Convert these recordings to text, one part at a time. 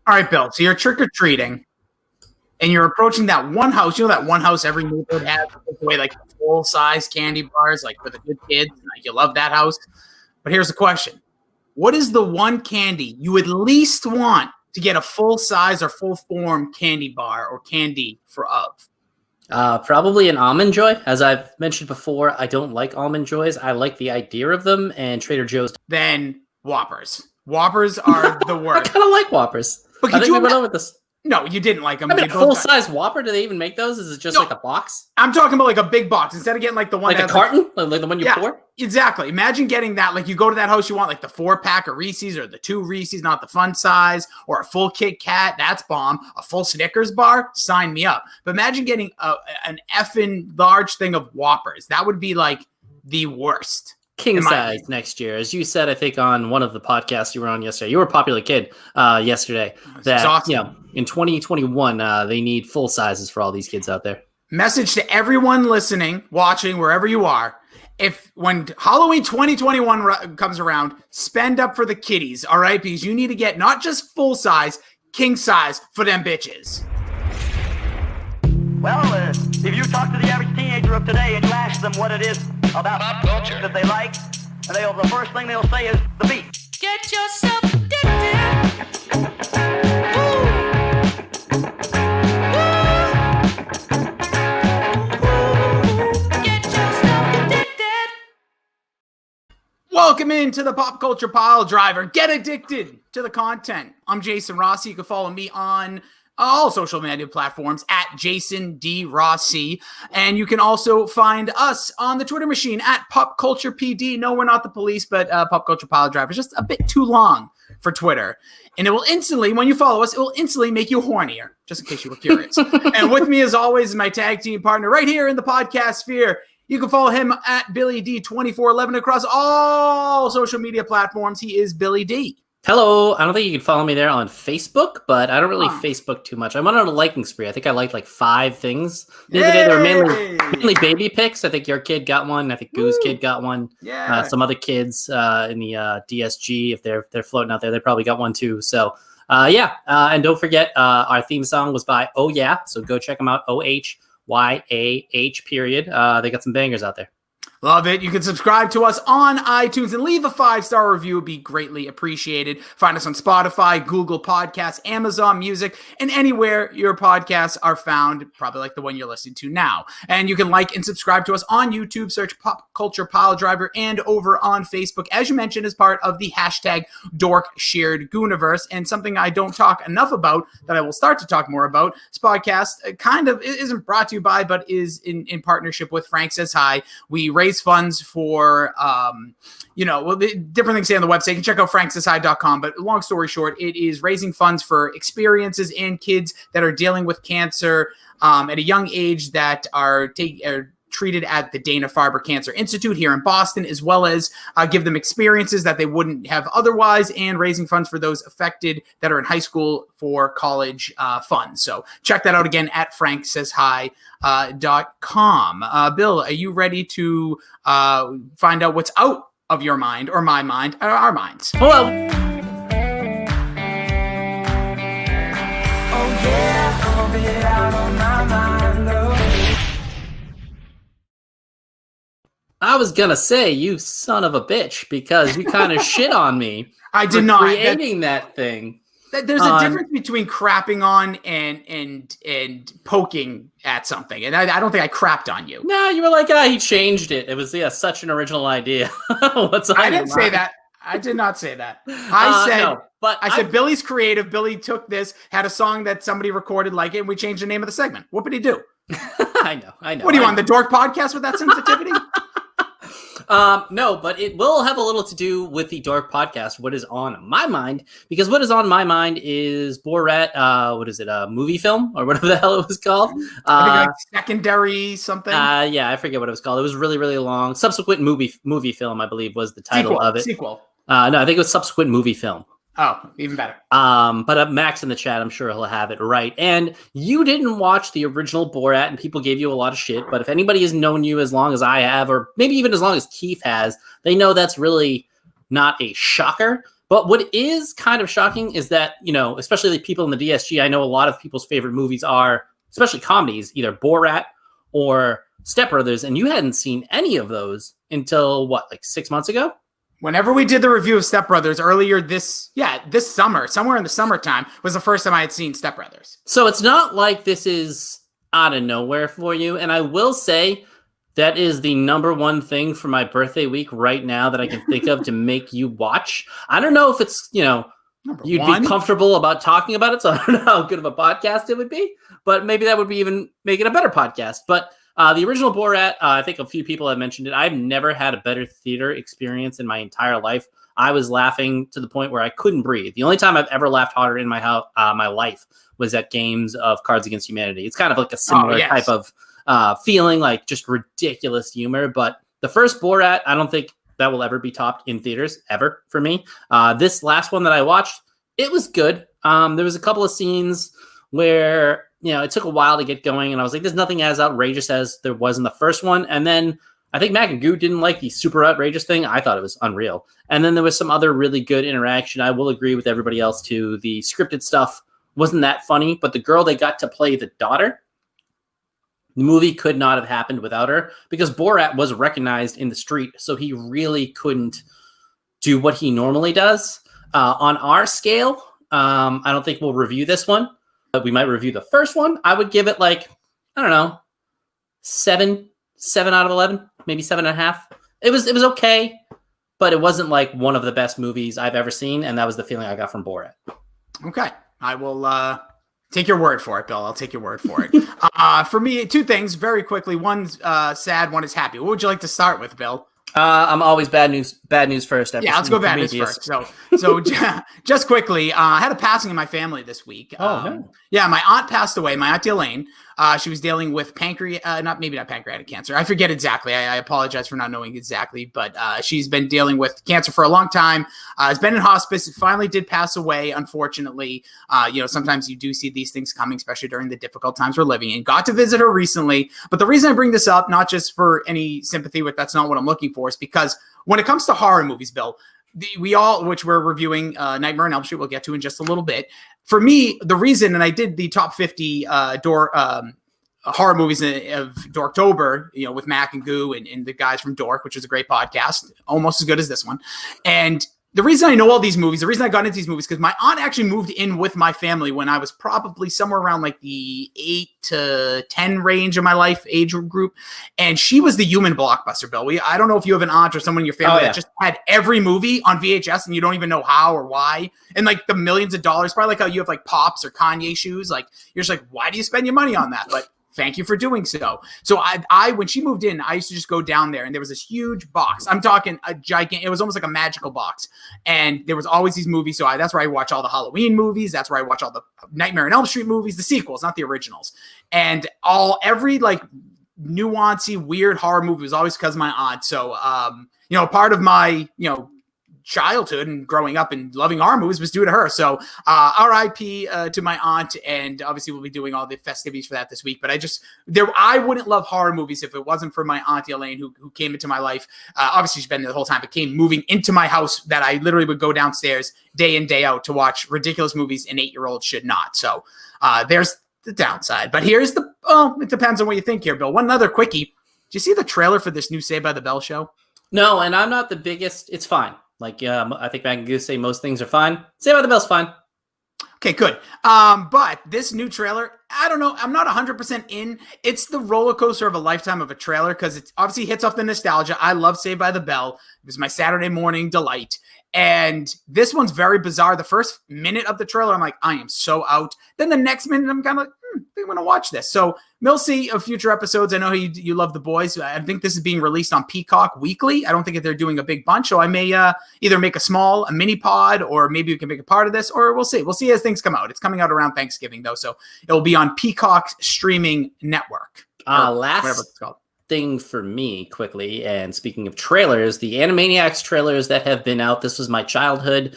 All right, Bill. So you're trick-or-treating, and you're approaching that one house. You know that one house every neighborhood has away like full-size candy bars, like for the good kids. Like you love that house. But here's the question. What is the one candy you would least want to get a full-size or full-form candy bar or candy of? Probably an Almond Joy. As I've mentioned before, I don't like Almond Joys. I like the idea of them, and Trader Joe's. Then Whoppers. Whoppers are the worst. I kind of like Whoppers. But I think we went over this. No, you didn't like them. I mean, a full-size Whopper, do they even make those? Is it just like a box? I'm talking about like a big box. Instead of getting like the one like a carton? Like the one you pour? Exactly. Imagine getting that. Like you go to that house, you want like the 4-pack of Reese's or the 2 Reese's, not the fun size, or a full Kit Kat. That's bomb. A full Snickers bar? Sign me up. But imagine getting an effing large thing of Whoppers. That would be like the worst. King size next year. As you said, I think on one of the podcasts you were on yesterday, you were a popular kid yesterday, that, in 2021, they need full sizes for all these kids out there. Message to everyone listening, watching, wherever you are. When Halloween 2021 comes around, spend up for the kiddies, all right? Because you need to get not just full size, king size for them bitches. Well, if you talk to the average teenager of today and you ask them what it is about pop culture that they like, and the first thing they'll say is the beat. Get yourself addicted. Get yourself addicted. Welcome into the Pop Culture Piledriver. Get addicted to the content. I'm Jason Rossi. You can follow me on all social media platforms at Jason D Rossi. And you can also find us on the Twitter machine at Pop Culture PD. No, we're not the police, but Pop Culture Piledriver is just a bit too long for Twitter. And it will instantly, when you follow us, it will instantly make you hornier, just in case you were curious. And with me, as always, is my tag team partner right here in the podcast sphere. You can follow him at Billy D 2411 across all social media platforms. He is Billy D. Hello. I don't think you can follow me there on Facebook, but I don't really Facebook too much. I went on a liking spree. I think I liked like 5 things the other day. They were mainly baby pics. I think your kid got one. I think Goo's kid got one. Yeah. Some other kids in the DSG, if they're floating out there, they probably got one too. So and don't forget, our theme song was by Oh Yeah. So go check them out. OHYAH period. They got some bangers out there. Love it. You can subscribe to us on iTunes and leave a 5-star review. It would be greatly appreciated. Find us on Spotify, Google Podcasts, Amazon Music, and anywhere your podcasts are found, probably like the one you're listening to now. And you can like and subscribe to us on YouTube. Search Pop Culture Piledriver, and over on Facebook, as you mentioned, as part of the hashtag DORK Shared Gooniverse. And something I don't talk enough about that I will start to talk more about. This podcast kind of isn't brought to you by, but is in partnership with Frank Says Hi. We raise funds for, different things say on the website. You can check out franksayshi.com. But long story short, it is raising funds for experiences and kids that are dealing with cancer at a young age that are treated at the Dana-Farber Cancer Institute here in Boston, as well as give them experiences that they wouldn't have otherwise, and raising funds for those affected that are in high school for college funds. So check that out again at franksayshi.com. Bill, are you ready to find out what's out of your mind, or my mind, or our minds? Hello. Oh yeah, I'll be out on my mind, though. I was going to say, you son of a bitch, because you kind of shit on me. I did not. Creating that thing. There's a difference between crapping on and poking at something. And I don't think I crapped on you. No, you were like, he changed it. It was such an original idea. What's on I didn't say that. I did not say that. I said Billy's creative. Billy took this, had a song that somebody recorded like it, and we changed the name of the segment. What did he do? I know. What are you on, the Dork podcast with that sensitivity? No, but it will have a little to do with the Dork podcast, what is on my mind, because what is on my mind is Borat, movie film, or whatever the hell it was called. I think like Secondary something. Yeah, I forget what it was called. It was really, really long. Subsequent movie film, I believe, was the title of it. Sequel. No, I think it was Subsequent Movie Film. Oh, even better. But Max in the chat, I'm sure he'll have it right. And you didn't watch the original Borat, and people gave you a lot of shit. But if anybody has known you as long as I have, or maybe even as long as Keith has, they know that's really not a shocker. But what is kind of shocking is that, especially the people in the DSG, I know a lot of people's favorite movies are, especially comedies, either Borat or Step Brothers, and you hadn't seen any of those until what, like 6 months ago? Whenever we did the review of Step Brothers earlier this summer, somewhere in the summertime, was the first time I had seen Step Brothers. So it's not like this is out of nowhere for you. And I will say that is the number one thing for my birthday week right now that I can think of to make you watch. I don't know if it's, you'd be comfortable about talking about it. So I don't know how good of a podcast it would be, but maybe that would be even make it a better podcast. But the original Borat, I think a few people have mentioned it. I've never had a better theater experience in my entire life. I was laughing to the point where I couldn't breathe. The only time I've ever laughed harder in my life was at games of Cards Against Humanity. It's kind of like a similar type of feeling, like just ridiculous humor. But the first Borat, I don't think that will ever be topped in theaters, ever, for me. This last one that I watched, it was good. There was a couple of scenes where it took a while to get going, and I was like, there's nothing as outrageous as there was in the first one. And then I think Mac and Goo didn't like the super outrageous thing. I thought it was unreal. And then there was some other really good interaction. I will agree with everybody else too. The scripted stuff wasn't that funny, but the girl they got to play the daughter, the movie could not have happened without her, because Borat was recognized in the street, so he really couldn't do what he normally does. On our scale, I don't think we'll review this one. We might review the first one. I would give it like, I don't know, 7 out of 11, maybe 7.5. It was okay, but it wasn't like one of the best movies I've ever seen, and that was the feeling I got from Borat. Okay, I will take your word for it, Bill. I'll take your word for it. For me, two things very quickly. One's sad, one is happy. What would you like to start with, Bill? I'm always bad news first. Yeah, let's go bad news first. So just quickly, I had a passing in my family this week. No. Yeah, my aunt passed away. My Auntie Elaine. She was dealing with not pancreatic cancer. I forget exactly. I apologize for not knowing exactly, but she's been dealing with cancer for a long time. Has been in hospice. Finally did pass away, unfortunately. Sometimes you do see these things coming, especially during the difficult times we're living in. Got to visit her recently. But the reason I bring this up, not just for any sympathy with, that's not what I'm looking for, is because when it comes to horror movies, Bill, which we're reviewing Nightmare on Elm Street, we'll get to in just a little bit. For me, the reason, and I did the top 50 horror movies of Dorktober, with Mac and Goo and the guys from Dork, which is a great podcast, almost as good as this one. And the reason I know all these movies, the reason I got into these movies, because my aunt actually moved in with my family when I was probably somewhere around like the 8 to 10 range of my life age group. And she was the human blockbuster, Bill. I don't know if you have an aunt or someone in your family that just had every movie on VHS and you don't even know how or why. And like the millions of dollars, probably like how you have like Pops or Kanye shoes. Like you're just like, why do you spend your money on that? But thank you for doing so. So I when she moved in, I used to just go down there and there was this huge box. I'm talking a gigantic, it was almost like a magical box. And there was always these movies. So that's where I watch all the Halloween movies. That's where I watch all the Nightmare on Elm Street movies, the sequels, not the originals. And every like nuancy, weird horror movie was always because of my aunt. So, part of my, childhood and growing up and loving horror movies was due to her. So RIP to my aunt, and obviously we'll be doing all the festivities for that this week. But I wouldn't love horror movies if it wasn't for my Auntie Elaine who came into my life. Obviously she's been there the whole time, but came moving into my house that I literally would go downstairs day in, day out to watch ridiculous movies an 8-year-old should not. So there's the downside. But here's it depends on what you think here, Bill. One other quickie. Did you see the trailer for this new Saved by the Bell show? No, and I'm not the biggest. It's fine. Like, I think Mac and Goose say most things are fine. Saved by the Bell's fine. Okay, good. But this new trailer, I don't know. I'm not 100% in. It's the roller coaster of a lifetime of a trailer because it obviously hits off the nostalgia. I love Saved by the Bell. It was my Saturday morning delight. And this one's very bizarre. The first minute of the trailer, I'm like, I am so out. Then the next minute, I'm kind of like, I'm going to watch this. So we'll see of future episodes. I know you love The Boys. I think this is being released on Peacock weekly. I don't think that they're doing a big bunch. So I may either make a mini pod, or maybe we can make a part of this, or we'll see. We'll see as things come out. It's coming out around Thanksgiving, though. So it will be on Peacock's streaming network. Whatever it's called. Thing for me quickly, and speaking of trailers, the Animaniacs trailers that have been out, this was my childhood.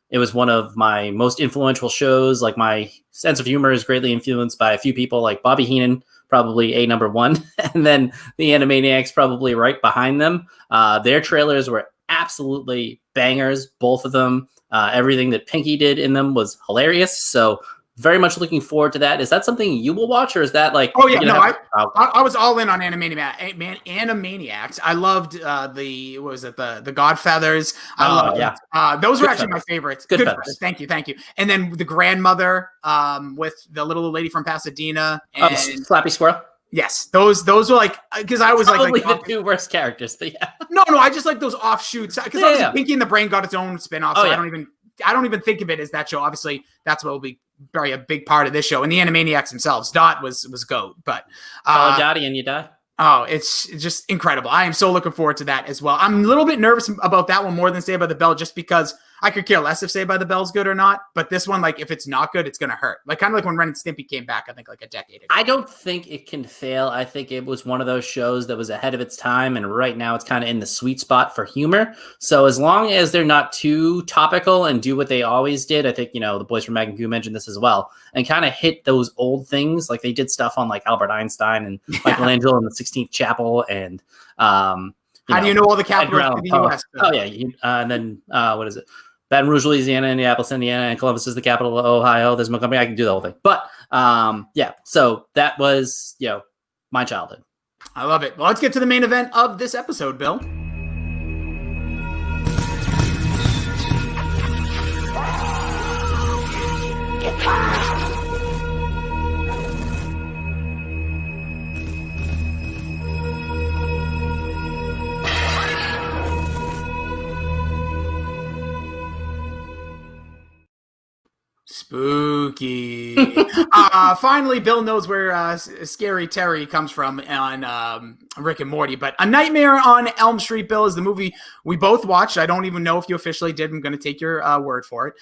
It was one of my most influential shows. Like, my sense of humor is greatly influenced by a few people, like Bobby Heenan, probably number one, and then the Animaniacs probably right behind them. Their trailers were absolutely bangers, both of them. Everything that Pinky did in them was hilarious. So very much looking forward to that. Is that something you will watch, or is that like? Oh yeah, no, I was all in on Animaniacs. I loved the Godfathers. Those were actually my favorites. Goodfellas. Thank you. And then the grandmother with the little lady from Pasadena and Slappy Squirrel. Yes, those were like, because I was probably the two worst characters, but yeah. No, I just like those offshoots because obviously Pinky and the Brain got its own spinoff, so I don't even think of it as that show. Obviously, that's what will be very a big part of this show. And the Animaniacs themselves, Dot was GOAT, but Dottie and you die. Oh, it's just incredible. I am so looking forward to that as well. I'm a little bit nervous about that one more than Saved by the Bell, just because I could care less if Saved by the Bell's good or not. But this one, like, if it's not good, it's going to hurt. Like, kind of like when Ren and Stimpy came back, I think, like a decade ago. I don't think it can fail. I think it was one of those shows that was ahead of its time, and right now it's kind of in the sweet spot for humor. So as long as they're not too topical and do what they always did, I think, the boys from Mag and Goo mentioned this as well, and kind of hit those old things. Like, they did stuff on, like, Albert Einstein and Michelangelo in the 16th Chapel, and how do you know all the capitals of the U.S.? Oh, yeah. And then, what is it? Baton Rouge, Louisiana, Indianapolis, Indiana, and Columbus is the capital of Ohio. There's Montgomery. I can do the whole thing. But, so that was, my childhood. I love it. Well, let's get to the main event of this episode, Bill. Spooky. Finally, Bill knows where Scary Terry comes from on Rick and Morty. But A Nightmare on Elm Street, Bill, is the movie we both watched. I don't even know if you officially did. I'm going to take your word for it.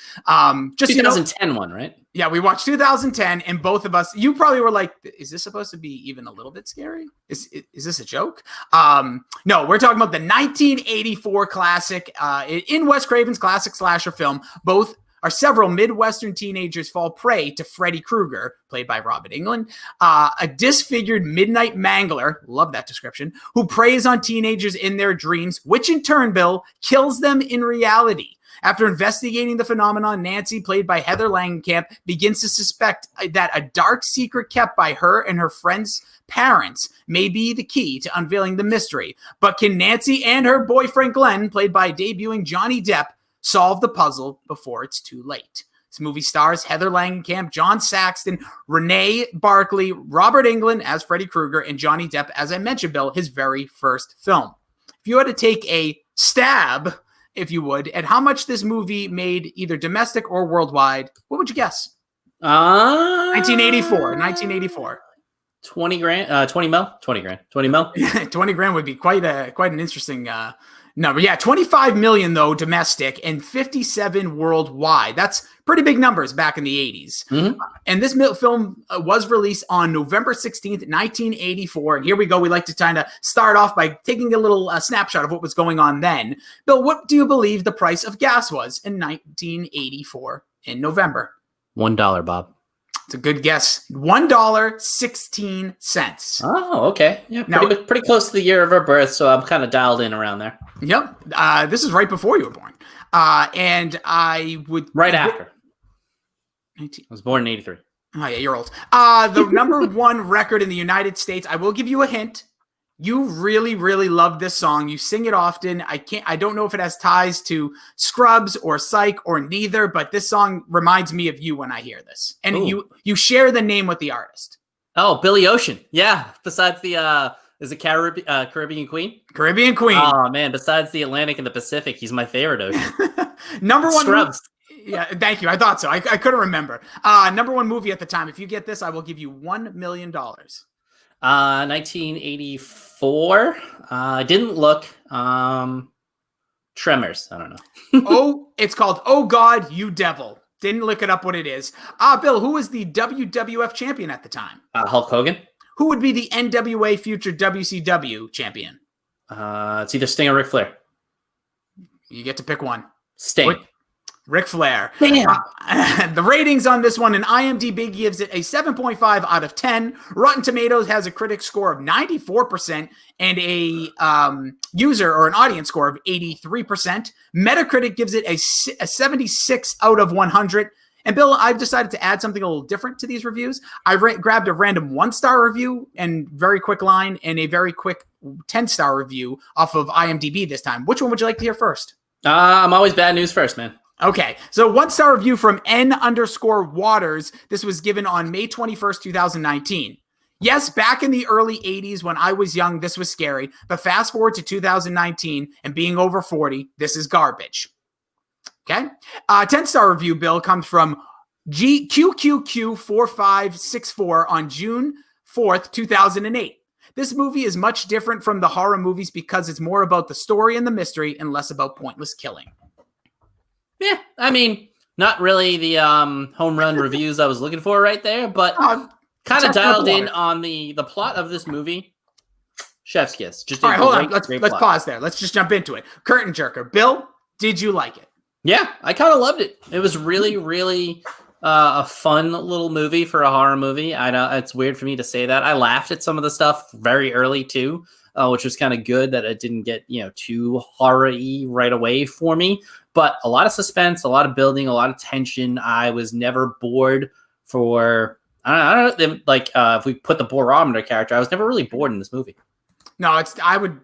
Just 2010 one, right? Yeah, we watched 2010, and both of us, you probably were like, is this supposed to be even a little bit scary? Is this a joke? No, we're talking about the 1984 classic, in Wes Craven's classic slasher film. Both are several Midwestern teenagers fall prey to Freddy Krueger, played by Robert Englund, a disfigured midnight mangler, love that description, who preys on teenagers in their dreams, which in turn, Bill, kills them in reality. After investigating the phenomenon, Nancy, played by Heather Langenkamp, begins to suspect that a dark secret kept by her and her friend's parents may be the key to unveiling the mystery. But can Nancy and her boyfriend Glenn, played by debuting Johnny Depp, solve the puzzle before it's too late? This movie stars Heather Langenkamp, John Saxton, Renee Barkley, Robert Englund as Freddy Krueger, and Johnny Depp, as I mentioned, Bill, his very first film. If you had to take a stab, if you would, at how much this movie made either domestic or worldwide, what would you guess? 1984. 20 grand, 20 mil, 20 grand, 20 mil. 20 grand would be quite an interesting number. Yeah, 25 million though domestic and 57 worldwide. That's pretty big numbers back in the 80s. Mm-hmm. And this film was released on November 16th, 1984. And here we go. We like to kind of start off by taking a little snapshot of what was going on then. Bill, what do you believe the price of gas was in 1984 in November? $1, Bob. It's a good guess. $1.16. Oh, okay. Yeah, pretty close to the year of her birth, so I'm kind of dialed in around there. Yep. This is right before you were born. And I would... Right after. 19. I was born in 83. Oh, yeah, you're old. The number one record in the United States. I will give you a hint. You really, really love this song. You sing it often. I don't know if it has ties to Scrubs or Psych or neither, but this song reminds me of you when I hear this. And you share the name with the artist. Oh, Billy Ocean. Yeah. Besides the is it Caribbean Queen? Caribbean Queen. Oh man, besides the Atlantic and the Pacific, he's my favorite ocean. Number one Scrubs. Yeah, thank you. I thought so. I couldn't remember. Number one movie at the time. If you get this, I will give you $1 million. 1984. I didn't look. Tremors. I don't know. It's called Oh God, You Devil. Didn't look it up what it is. Bill, who was the WWF champion at the time? Hulk Hogan. Who would be the NWA future WCW champion? It's either Sting or Ric Flair. You get to pick one. Sting. Ric Flair. Damn. The ratings on this one, in IMDb gives it a 7.5 out of 10. Rotten Tomatoes has a critic score of 94% and a user or an audience score of 83%. Metacritic gives it a 76 out of 100. And Bill, I've decided to add something a little different to these reviews. I grabbed a random 1-star review and very quick line and a very quick 10-star review off of IMDb this time. Which one would you like to hear first? I'm always bad news first, man. Okay, so 1-star review from N_Waters. This was given on May 21st, 2019. Yes, back in the early 80s when I was young, this was scary. But fast forward to 2019 and being over 40, this is garbage. Okay, 10-star review, Bill, comes from GQQQ4564 on June 4th, 2008. This movie is much different from the horror movies because it's more about the story and the mystery and less about pointless killing. Yeah, I mean, not really the home run reviews I was looking for right there, but kind of dialed in on the plot of this movie. Chef's kiss. Just all right, hold on. Let's pause there. Let's just jump into it. Curtain jerker. Bill, did you like it? Yeah, I kind of loved it. It was really, really a fun little movie for a horror movie. I know it's weird for me to say that. I laughed at some of the stuff very early too, which was kind of good that it didn't get too horror-y right away for me. But a lot of suspense, a lot of building, a lot of tension. I was never bored for. I don't know. Like if we put the barometer character, I was never really bored in this movie. No, I would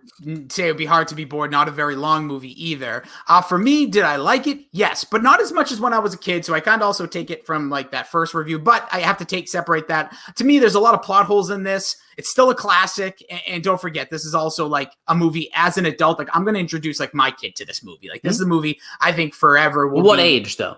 say it would be hard to be bored. Not a very long movie either. For me, did I like it? Yes, but not as much as when I was a kid. So I kind of also take it from like that first review, but I have to separate that. To me, there's a lot of plot holes in this. It's still a classic. And don't forget, this is also like a movie as an adult. Like I'm going to introduce like my kid to this movie. Like this is a movie I think forever will What age though?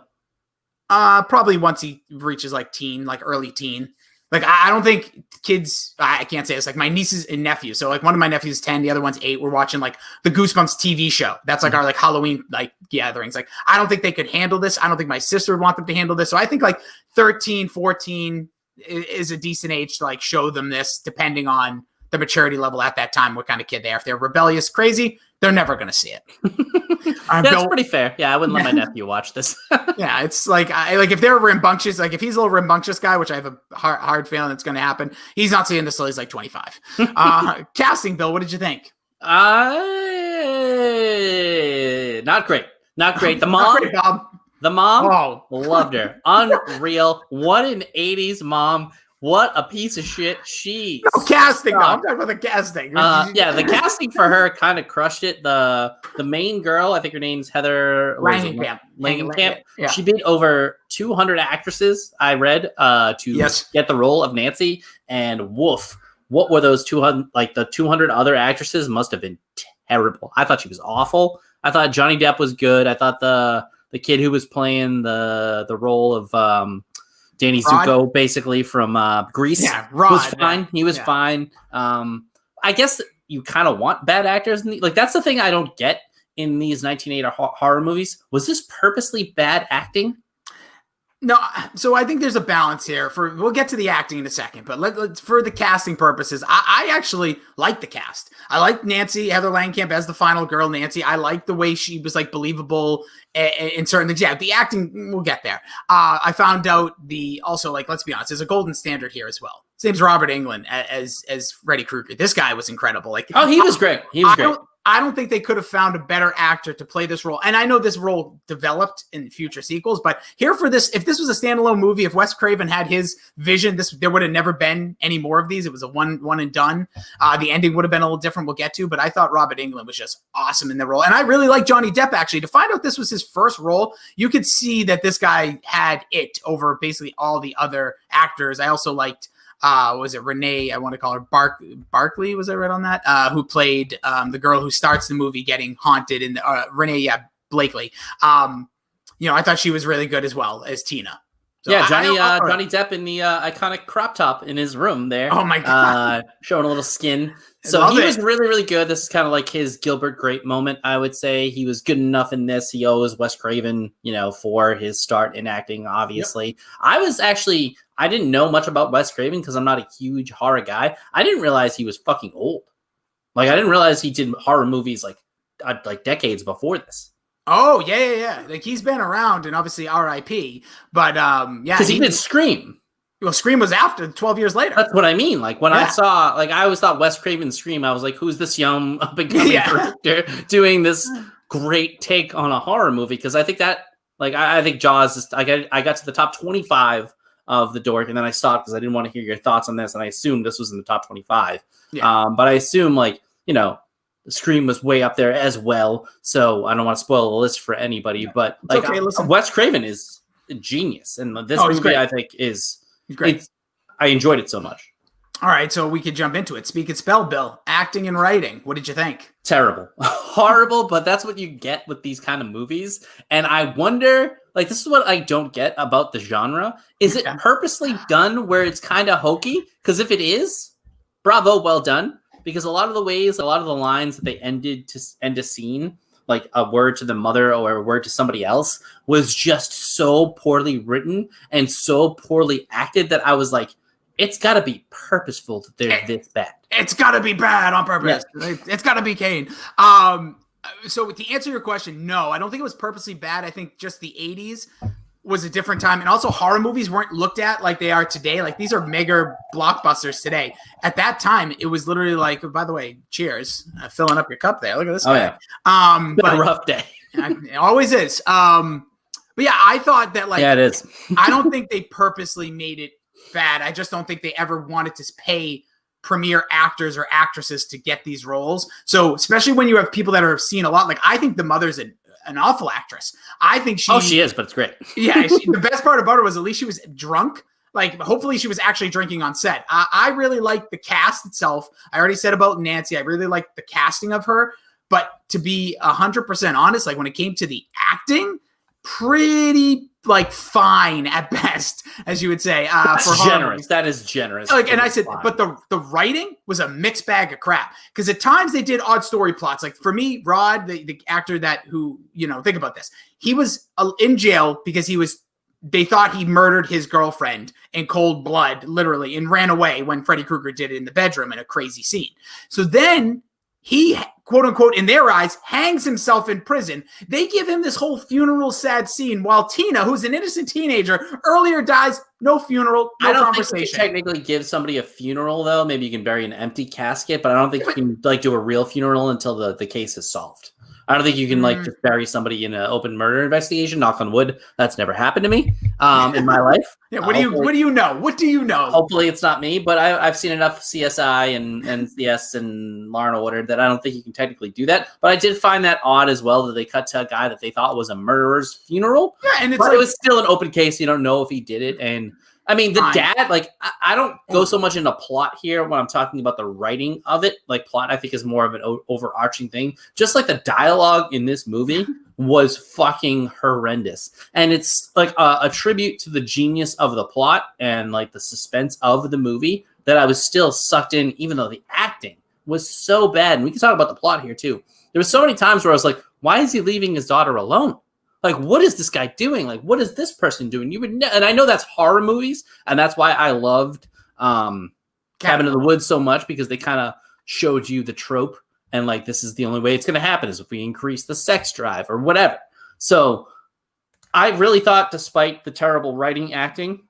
Probably once he reaches like teen, like early teen. Like, I don't think kids, I can't say this, like my nieces and nephews. So like one of my nephews is 10, the other one's 8. We're watching like the Goosebumps TV show. That's like our like Halloween like gatherings. Like, I don't think they could handle this. I don't think my sister would want them to handle this. So I think like 13, 14 is a decent age to like show them this depending on the maturity level at that time, what kind of kid they are. If they're rebellious, crazy, they're never going to see it. That's pretty fair. Yeah, I wouldn't let my nephew watch this. Yeah, it's like if they're rambunctious, like if he's a little rambunctious guy, which I have a hard feeling that's going to happen, he's not seeing this till he's like 25. Casting, Bill, what did you think? Not great. Not great. The mom, great, Bob. The mom, loved her. Unreal. What an 80s mom. What a piece of shit. She casting though. I'm talking about the casting. Yeah, the casting for her kind of crushed it. The main girl, I think her name's Heather Langenkamp. Yeah. She beat over 200 actresses, I read, to get the role of Nancy. And woof, what were those 200? Like the 200 other actresses must have been terrible. I thought she was awful. I thought Johnny Depp was good. I thought the kid who was playing the role of Danny Zuko, basically from Grease, was fine. He was fine. I guess you kind of want bad actors. Like that's the thing I don't get in these 1980 horror movies. Was this purposely bad acting? No, so I think there's a balance here. We'll get to the acting in a second, but let's for the casting purposes, I actually like the cast. I like Nancy, Heather Langenkamp as the final girl, Nancy. I like the way she was like believable in certain things. Yeah, the acting, we'll get there. I found out also like, let's be honest, there's a golden standard here as well. His name's Robert Englund as Freddy Krueger. This guy was incredible. Like, he was great. He was great. I don't think they could have found a better actor to play this role. And I know this role developed in future sequels, but here for this, if this was a standalone movie, if Wes Craven had his vision, there would have never been any more of these. It was a one and done. The ending would have been a little different. We'll get to, but I thought Robert Englund was just awesome in the role. And I really like Johnny Depp, actually. To find out this was his first role, you could see that this guy had it over basically all the other actors. I also liked was it Renee? I want to call her Barkley. Was I right on that? Who played the girl who starts the movie getting haunted in the Renee Blakely. I thought she was really good as well as Tina. So Johnny Depp in the iconic crop top in his room there. Oh my god, showing a little skin. So he was really, really good. This is kind of like his Gilbert Grape moment, I would say. He was good enough in this. He owes Wes Craven, for his start in acting, obviously. Yep. I didn't know much about Wes Craven because I'm not a huge horror guy. I didn't realize he was fucking old. Like, I didn't realize he did horror movies like decades before this. Oh yeah. Like he's been around, and obviously R.I.P. But yeah, because he did Scream. Well, Scream was after 12 years later. That's what I mean. Like when I saw, like I always thought Wes Craven Scream. I was like, who's this young up and coming director doing this great take on a horror movie? Because I think that, like, I think Jaws is. I got to the top 25 of the Dork, and then I stopped because I didn't want to hear your thoughts on this, and I assumed this was in the top 25. Yeah. But I assume, like, you know, Scream was way up there as well. So I don't want to spoil the list for anybody, but like Wes Craven is a genius, and this movie I think is. Great. I enjoyed it so much. All right, so we could jump into it. Speak and spell, Bill. Acting and writing. What did you think? Terrible. Horrible, but that's what you get with these kind of movies. And I wonder, like, this is what I don't get about the genre. Is it purposely done where it's kind of hokey? Because if it is, bravo, well done. Because a lot of the lines that they end a scene, like a word to the mother or a word to somebody else, was just so poorly written and so poorly acted that I was like, it's got to be purposeful that they're this bad. It's got to be bad on purpose. Yeah. It's got to be Kane. So to answer your question, no, I don't think it was purposely bad. I think just the 80s was a different time. And also horror movies weren't looked at like they are today. Like these are mega blockbusters today. At that time, it was literally like, by the way, cheers, filling up your cup there. Look at this guy. Yeah. But a rough day. It always is. But yeah, I thought that like, it is. I don't think they purposely made it bad. I just don't think they ever wanted to pay premier actors or actresses to get these roles. So especially when you have people that are seen a lot, like I think the mother's an awful actress. I think she is, but it's great. Yeah. The best part about her was at least she was drunk. Like, hopefully she was actually drinking on set. I really like the cast itself. I already said about Nancy. I really like the casting of her. But to be 100% honest, like when it came to the acting, pretty like fine at best, as you would say. That's generous. That is generous. Like, and I said, but the writing was a mixed bag of crap. Because at times they did odd story plots. Like for me, Rod, the actor who think about this. He was in jail because they thought he murdered his girlfriend in cold blood, literally, and ran away when Freddy Krueger did it in the bedroom in a crazy scene. So then he, quote unquote, in their eyes, hangs himself in prison. They give him this whole funeral sad scene while Tina, who's an innocent teenager, earlier dies. No funeral, no conversation. Think you can technically give somebody a funeral, though. Maybe you can bury an empty casket, but I don't think you can like do a real funeral until the case is solved. I don't think you can like just bury somebody in an open murder investigation. Knock on wood, that's never happened to me in my life. Yeah, what do you know? What do you know? Hopefully, it's not me, but I've seen enough CSI and NCS and Law and Order that I don't think you can technically do that. But I did find that odd as well that they cut to a guy that they thought was a murderer's funeral. Yeah, and it was still an open case. You don't know if he did it, and I mean, the dad, like, I don't go so much into plot here when I'm talking about the writing of it. Like, plot, I think, is more of an overarching thing. Just like the dialogue in this movie was fucking horrendous. And it's like a tribute to the genius of the plot and like the suspense of the movie that I was still sucked in, even though the acting was so bad. And we can talk about the plot here, too. There were so many times where I was like, why is he leaving his daughter alone? Like, what is this guy doing? Like, what is this person doing? And I know that's horror movies, and that's why I loved Cabin in the Woods so much, because they kind of showed you the trope, and like, this is the only way it's going to happen is if we increase the sex drive or whatever. So I really thought, despite the terrible writing, acting,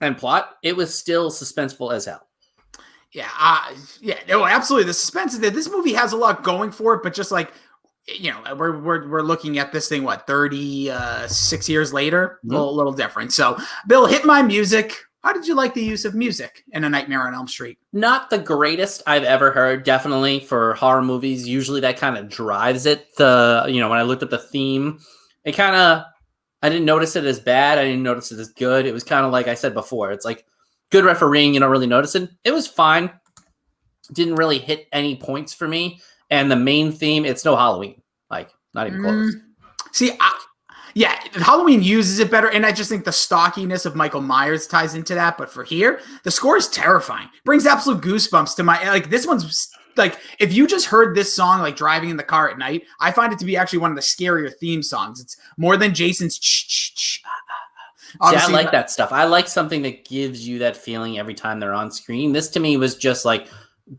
and plot, it was still suspenseful as hell. Yeah, no, absolutely. The suspense is there. This movie has a lot going for it, but just like, we're looking at this thing, 36 years later, a little different. So, Bill, hit my music. How did you like the use of music in A Nightmare on Elm Street? Not the greatest I've ever heard, definitely, for horror movies. Usually that kind of drives it. When I looked at the theme, it kind of, I didn't notice it as bad. I didn't notice it as good. It was kind of like I said before. It's like good refereeing, you don't really notice it. It was fine. Didn't really hit any points for me. And the main theme, it's no Halloween. Like, not even close. See, Halloween uses it better. And I just think the stockiness of Michael Myers ties into that. But for here, the score is terrifying. Brings absolute goosebumps to my, like, this one's, like, if you just heard this song, like, driving in the car at night, I find it to be actually one of the scarier theme songs. It's more than Jason's See, I like that stuff. I like something that gives you that feeling every time they're on screen. This, to me, was just, like,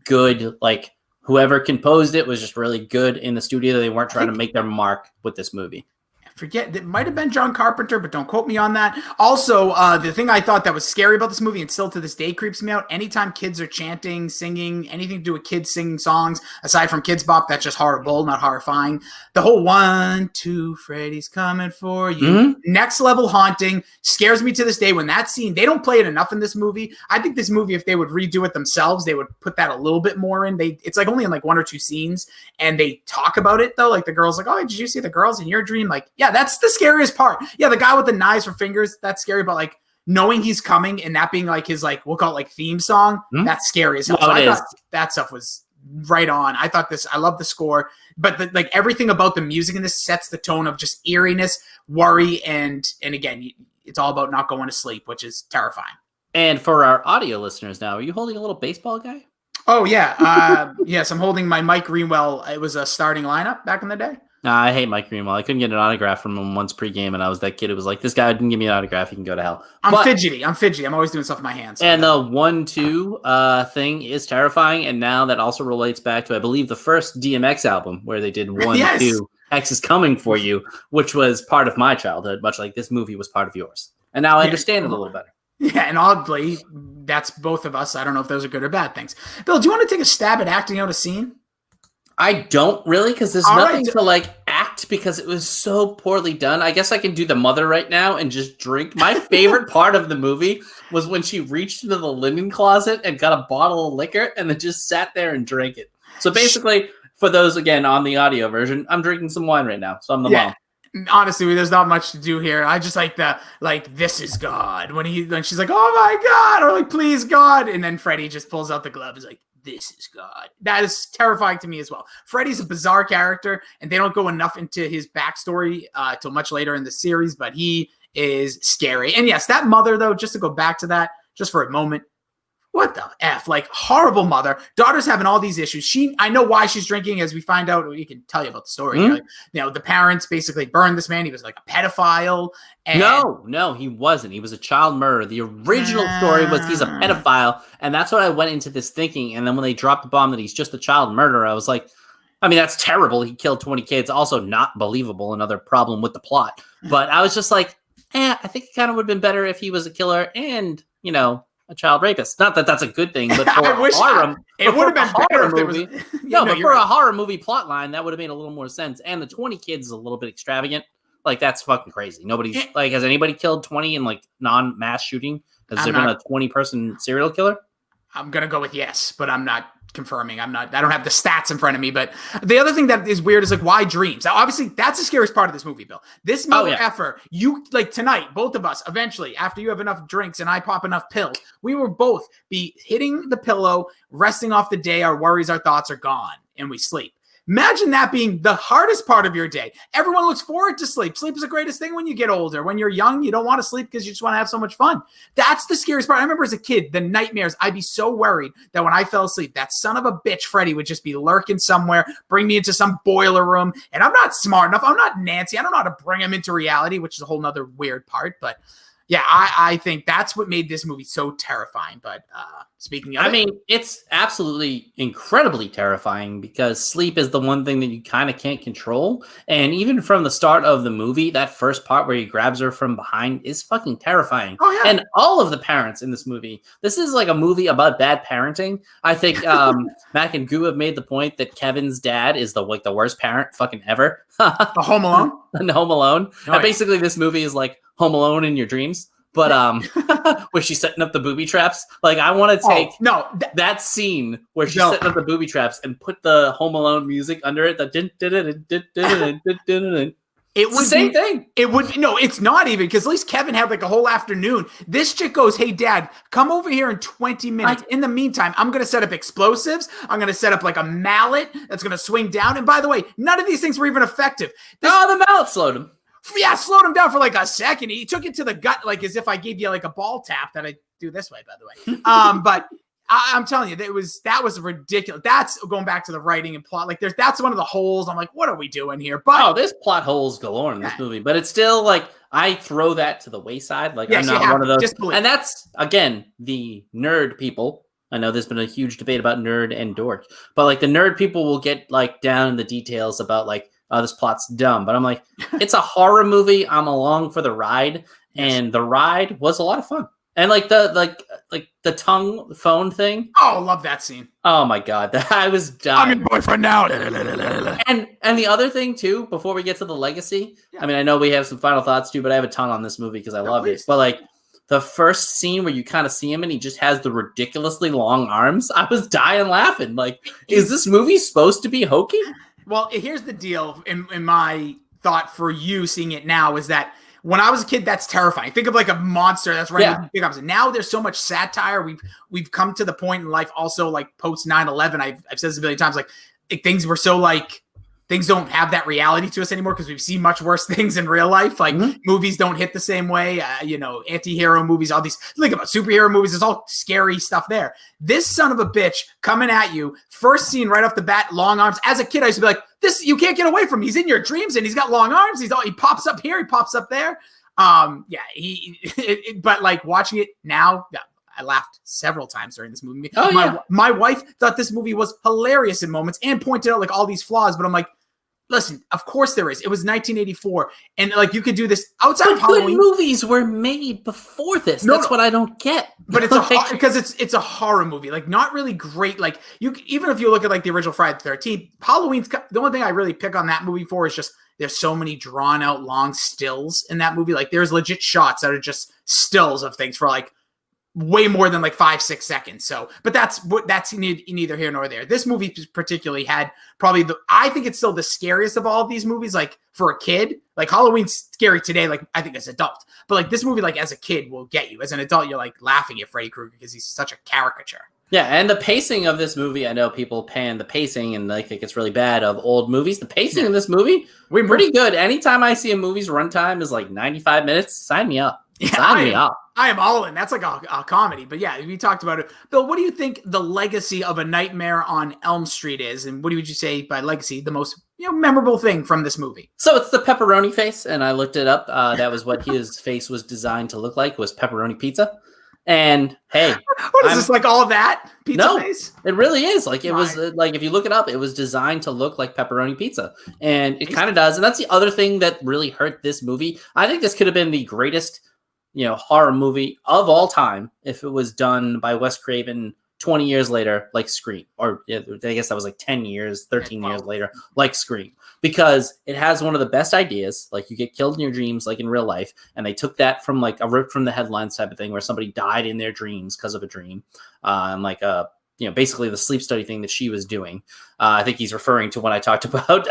good, like, whoever composed it was just really good in the studio. They weren't trying to make their mark with this movie. Forget, it might have been John Carpenter, but don't quote me on that. Also, the thing I thought that was scary about this movie and still to this day creeps me out, anytime kids are chanting, singing, anything to do with kids singing songs, aside from Kids Bop, that's just horrible, not horrifying. The whole 1, 2, Freddy's coming for you. Next level haunting scares me to this day. When that scene, they don't play it enough in this movie. I think this movie, if they would redo it themselves, they would put that a little bit more in. It's like only in like 1 or 2 scenes, and they talk about it though. Like the girl's like, oh, did you see the girls in your dream? Like, yeah, that's the scariest part. Yeah, the guy with the knives for fingers, that's scary, but like knowing he's coming and that being like his, like, we'll call it like theme song, that's scary as hell. So I thought that stuff was right on. I love the score, but like everything about the music in this sets the tone of just eeriness, worry, and again, it's all about not going to sleep, which is terrifying. And for our audio listeners now, are you holding a little baseball guy? Oh yeah. Yes, I'm holding my Mike Greenwell. It was a starting lineup back in the day. I hate Mike Greenwell. I couldn't get an autograph from him once pregame, and I was that kid who was like, this guy didn't give me an autograph. He can go to hell. I'm fidgety. I'm always doing stuff with my hands. And the 1-2 thing is terrifying, and now that also relates back to, I believe, the first DMX album where they did 1-2, X is coming for you, which was part of my childhood, much like this movie was part of yours. And now I understand it a little better. Yeah, and oddly, that's both of us. I don't know if those are good or bad things. Bill, do you want to take a stab at acting out a scene? I don't really, because there's nothing to like act because it was so poorly done. I guess I can do the mother right now and just drink. My favorite part of the movie was when she reached into the linen closet and got a bottle of liquor and then just sat there and drank it. So basically, for those, again, on the audio version, I'm drinking some wine right now. So I'm the mom. Honestly, there's not much to do here. I just like this is God. When she's like, oh my God, or like, please God. And then Freddy just pulls out the glove. He's like, this is God. That is terrifying to me as well. Freddy's a bizarre character, and they don't go enough into his backstory till much later in the series, but he is scary. And yes, that mother, though, just to go back to that just for a moment, what the F? Like, horrible mother. Daughter's having all these issues. I know why she's drinking, as we find out. We can tell you about the story. The parents basically burned this man. He was like a pedophile. And No, he wasn't. He was a child murderer. The original story was he's a pedophile, and that's what I went into this thinking. And then when they dropped the bomb that he's just a child murderer, I was like, I mean, that's terrible. He killed 20 kids. Also not believable. Another problem with the plot. But I was just like, I think it kind of would have been better if he was a killer and, a child rapist. Not that that's a good thing, but for it would have been better if movie. But for a horror movie plot line, that would have made a little more sense. And the 20 kids is a little bit extravagant. Like, that's fucking crazy. Nobody's like, has anybody killed 20 in like non-mass shooting? Has there been a 20-person serial killer? I'm gonna go with yes, but I'm not confirming. I don't have the stats in front of me, but the other thing that is weird is like, why dreams? Now, obviously, that's the scariest part of this movie, Bill. This mother effer, you like tonight, both of us, eventually, after you have enough drinks and I pop enough pills, we will both be hitting the pillow, resting off the day. Our worries, our thoughts are gone, and we sleep. Imagine that being the hardest part of your day. Everyone looks forward to sleep. Sleep is the greatest thing when you get older. When you're young, you don't want to sleep because you just want to have so much fun. That's the scariest part. I remember as a kid, the nightmares, I'd be so worried that when I fell asleep, that son of a bitch, Freddy, would just be lurking somewhere, bring me into some boiler room. And I'm not smart enough. I'm not Nancy. I don't know how to bring him into reality, which is a whole nother weird part. But yeah, I think that's what made this movie so terrifying. But speaking of it's absolutely incredibly terrifying because sleep is the one thing that you kind of can't control. And even from the start of the movie, that first part where he grabs her from behind is fucking terrifying. Oh, yeah. And all of the parents in this movie, this is like a movie about bad parenting. I think Mac and Goo have made the point that Kevin's dad is the worst parent fucking ever. The Home Alone? The Home Alone. Oh, and basically this movie is like Home Alone in your dreams. But where she's setting up the booby traps, like I want to take that scene where she's setting up the booby traps and put the Home Alone music under it. It was the same thing. It would it's not even because at least Kevin had like a whole afternoon. This chick goes, "Hey, Dad, come over here in 20 minutes. In the meantime, I'm gonna set up explosives. I'm gonna set up like a mallet that's gonna swing down. And by the way, none of these things were even effective. The mallet slowed him. Yeah, slowed him down for like a second. He took it to the gut, like as if I gave you like a ball tap that I do this way, by the way. But I'm telling you, that was ridiculous. That's going back to the writing and plot. Like that's one of the holes. I'm like, what are we doing here? But there's plot holes galore in this movie. But it's still like I throw that to the wayside. Like I'm not one of those. And that's again the nerd people I know there's been a huge debate about nerd and dork, but like the nerd people will get like down in the details about like, oh, this plot's dumb. But I'm like, it's a horror movie. I'm along for the ride, and the ride was a lot of fun. And like the tongue phone thing. Oh, love that scene. Oh my god, I was dying. I'm your boyfriend now. And the other thing too, before we get to the legacy, I mean, I know we have some final thoughts too, but I have a ton on this movie because I love it. But like the first scene where you kind of see him and he just has the ridiculously long arms, I was dying laughing. Like, is this movie supposed to be hokey? Well, here's the deal. In my thought for you seeing it now is that when I was a kid, that's terrifying. Think of like a monster that's running with big arms. And now there's so much satire. We've come to the point in life also like post 9/11. I've said this a billion times, like things were so like things don't have that reality to us anymore because we've seen much worse things in real life. Like movies don't hit the same way. Anti-hero movies, all these, think about superhero movies. There's all scary stuff there. This son of a bitch coming at you, first scene right off the bat, long arms. As a kid, I used to be like, this, you can't get away from him. He's in your dreams and he's got long arms. He pops up here, he pops up there. But like watching it now, I laughed several times during this movie. My wife thought this movie was hilarious in moments and pointed out like all these flaws, but I'm like, listen, of course there is. It was 1984, and like you could do this outside of Halloween. Good movies were made before this. That's what I don't get. But it's because it's a horror movie, like not really great. Like even if you look at like the original Friday the 13th, Halloween's the only thing I really pick on that movie for is just there's so many drawn out long stills in that movie. Like there's legit shots that are just stills of things for like way more than like 5-6 seconds. So, but that's neither here nor there. This movie particularly had probably I think it's still the scariest of all of these movies. Like for a kid, like Halloween's scary today. Like I think as an adult, but like this movie, like as a kid will get you. As an adult, you're like laughing at Freddy Krueger because he's such a caricature. Yeah, and the pacing of this movie, I know people pan the pacing and like think it's really bad of old movies. The pacing in this movie, pretty good. Anytime I see a movie's runtime is like 95 minutes, sign me up. Sign me up. I am all in. That's like a comedy. But yeah, we talked about it. Bill, what do you think the legacy of A Nightmare on Elm Street is? And what would you say by legacy, the most memorable thing from this movie? So it's the pepperoni face, and I looked it up. That was what his face was designed to look like, was pepperoni pizza. And hey, what is this, like all of that pizza face? It really is. Like it was like, if you look it up, it was designed to look like pepperoni pizza, and it kind of does. And that's the other thing that really hurt this movie. I think this could have been the greatest horror movie of all time if it was done by Wes Craven 20 years later, like Scream, or I guess that was like 10 years, 13 years later, like Scream, because it has one of the best ideas. Like you get killed in your dreams, like in real life. And they took that from like a ripped from the headlines type of thing where somebody died in their dreams because of a dream. And like, basically the sleep study thing that she was doing. I think he's referring to what I talked about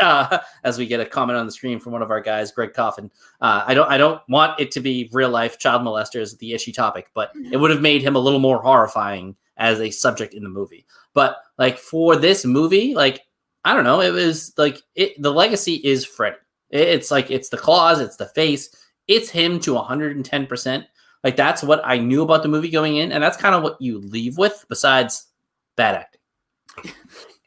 as we get a comment on the screen from one of our guys, Greg Coffin. I don't want it to be real life child molesters, the issue topic, but it would have made him a little more horrifying as a subject in the movie. But like for this movie, like, I don't know, it was like the legacy is Freddy. It's like, it's the claws, it's the face, it's him to 110%. Like that's what I knew about the movie going in. And that's kind of what you leave with besides bad acting.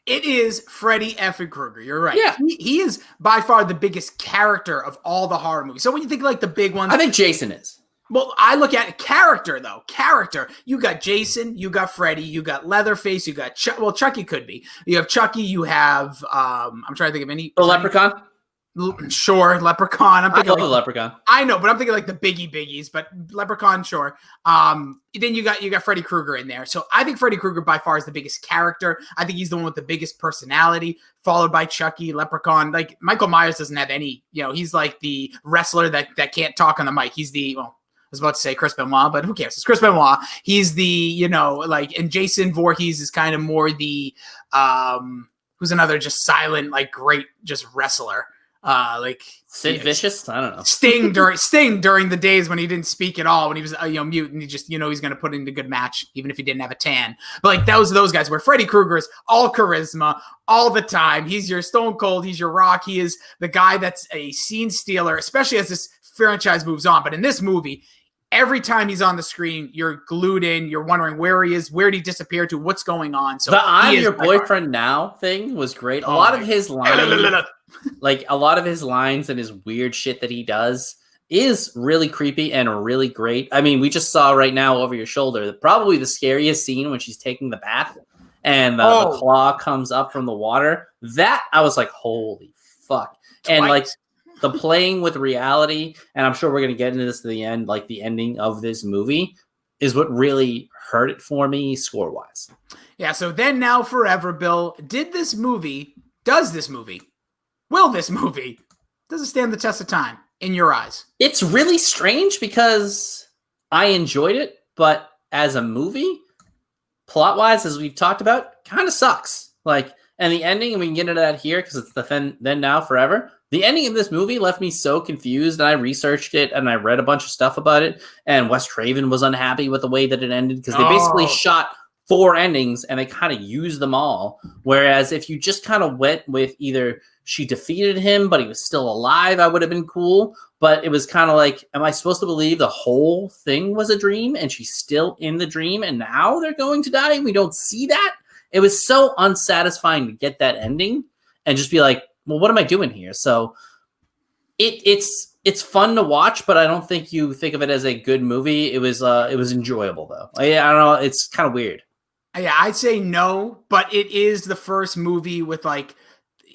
It is Freddy effing Krueger. You're right. Yeah. He is by far the biggest character of all the horror movies. So when you think like the big ones, I think Jason is. Well, I look at character though. Character. You got Jason, you got Freddy, you got Leatherface, you got Chucky could be. You have Chucky, you have I'm trying to think of any. The Leprechaun? Sure, Leprechaun. I'm thinking I love the Leprechaun. I know, but I'm thinking like the biggies, but Leprechaun, sure. Then you got Freddy Krueger in there. So I think Freddy Krueger by far is the biggest character. I think he's the one with the biggest personality, followed by Chucky, Leprechaun. Like Michael Myers doesn't have any, he's like the wrestler that can't talk on the mic. He's the, I was about to say Chris Benoit, but who cares? It's Chris Benoit. He's the, and Jason Voorhees is kind of more the, who's another just silent, like great, just wrestler. Like Sid Vicious, I don't know. Sting during the days when he didn't speak at all, when he was mute, and he just he's going to put in a good match even if he didn't have a tan. But like those guys, where Freddy Krueger is all charisma all the time. He's your Stone Cold, he's your Rock. He is the guy that's a scene stealer, especially as this franchise moves on. But in this movie, every time he's on the screen, you're glued in. You're wondering where he is, where did he disappear to, what's going on. So the "I'm your boyfriend now" thing was great. A lot of his lines. Like a lot of his lines and his weird shit that he does is really creepy and really great. I mean, we just saw right now over your shoulder, probably the scariest scene when she's taking the bath and the claw comes up from the water. That I was like, holy fuck. Twice. And like the playing with reality, and I'm sure we're going to get into this to the end, like the ending of this movie is what really hurt it for me score wise. Yeah. So then, now, forever, Bill, will this movie, does it stand the test of time in your eyes? It's really strange because I enjoyed it, but as a movie, plot wise, as we've talked about, kind of sucks. Like, and the ending, and we can get into that here because it's the then, now, forever. The ending of this movie left me so confused, and I researched it and I read a bunch of stuff about it. And Wes Craven was unhappy with the way that it ended because they basically shot 4 endings and they kind of used them all. Whereas if you just kind of went with either she defeated him, but he was still alive, I would have been cool. But it was kind of like, am I supposed to believe the whole thing was a dream and she's still in the dream and now they're going to die and we don't see that? It was so unsatisfying to get that ending and just be like, well, what am I doing here? So it's fun to watch, but I don't think you think of it as a good movie. It was enjoyable though. I don't know. It's kind of weird. Yeah, I'd say no, but it is the first movie with like,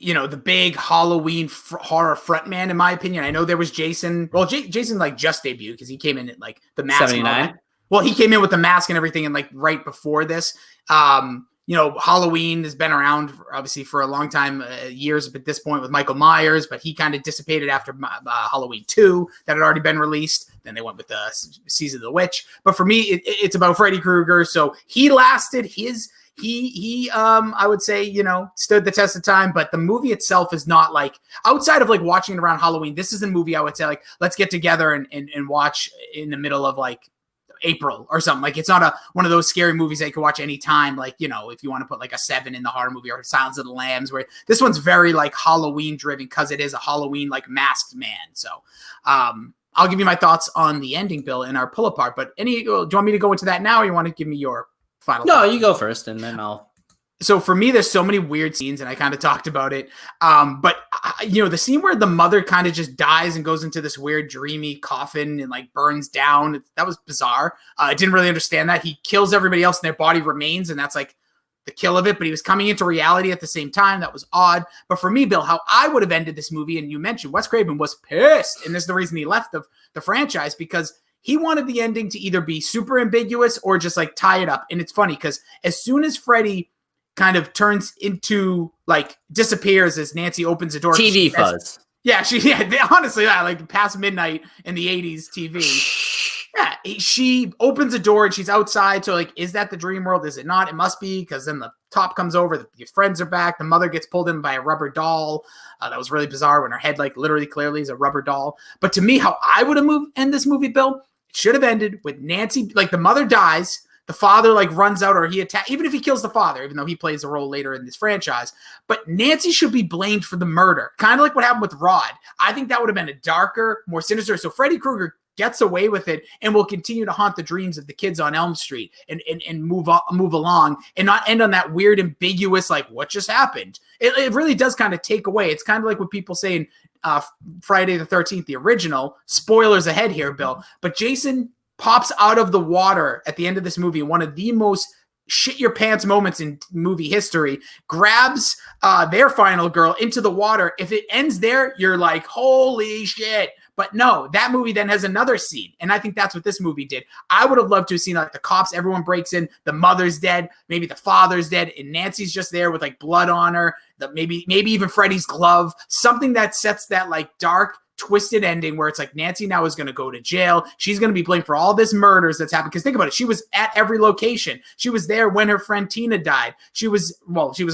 the big Halloween horror frontman, in my opinion. I know there was Jason. Well, Jason like just debuted because he came in at like the mask. 79. Well, he came in with the mask and everything, and like right before this. Halloween has been around obviously for a long time, years at this point with Michael Myers, but he kind of dissipated after Halloween 2 that had already been released. Then they went with the Season of the Witch. But for me, it's about Freddy Krueger. So he lasted I would say, stood the test of time, but the movie itself is not like, outside of like watching it around Halloween, this is a movie I would say like, let's get together and watch in the middle of like April or something. Like, it's not one of those scary movies that you can watch anytime. Like, if you want to put like a 7 in the horror movie or Silence of the Lambs, where this one's very like Halloween driven because it is a Halloween like masked man. So, I'll give you my thoughts on the ending, Bill, in our pull apart, but do you want me to go into that now or you want to give me your final? No, you go first and then I'll. So for me, there's so many weird scenes, and I kind of talked about it. But the scene where the mother kind of just dies and goes into this weird dreamy coffin and like burns down, that was bizarre. I didn't really understand that. He kills everybody else and their body remains, and that's like the kill of it. But he was coming into reality at the same time. That was odd. But for me, Bill, how I would have ended this movie, and you mentioned Wes Craven was pissed, and this is the reason he left the franchise, because he wanted the ending to either be super ambiguous or just like tie it up. And it's funny because as soon as Freddy kind of turns into like disappears as Nancy opens the door. TV fuzz. Yeah, honestly, like past midnight in the 80s TV. Yeah, she opens the door and she's outside. So like, is that the dream world? Is it not? It must be, because then the top comes over. Your friends are back. The mother gets pulled in by a rubber doll. That was really bizarre when her head like literally clearly is a rubber doll. But to me, how I would have end this movie, Bill, it should have ended with Nancy, like the mother dies. The father like runs out, or he attacks, even if he kills the father, even though he plays a role later in this franchise. But Nancy should be blamed for the murder, kind of like what happened with Rod. I think that would have been a darker, more sinister. So Freddy Krueger gets away with it and will continue to haunt the dreams of the kids on Elm Street and move along and not end on that weird, ambiguous, like, what just happened? It really does kind of take away. It's kind of like what people say in Friday the 13th, the original. Spoilers ahead here, Bill. But Jason pops out of the water at the end of this movie, one of the most shit your pants moments in movie history, grabs their final girl into the water. If it ends there, you're like, holy shit. But no, that movie then has another scene. And I think that's what this movie did. I would have loved to have seen like the cops, everyone breaks in, the mother's dead, maybe the father's dead, and Nancy's just there with like blood on her, maybe even Freddy's glove, something that sets that like dark, twisted ending where it's like Nancy now is going to go to jail. She's going to be blamed for all this murders that's happened. Because think about it. She was at every location. She was there when her friend Tina died. She was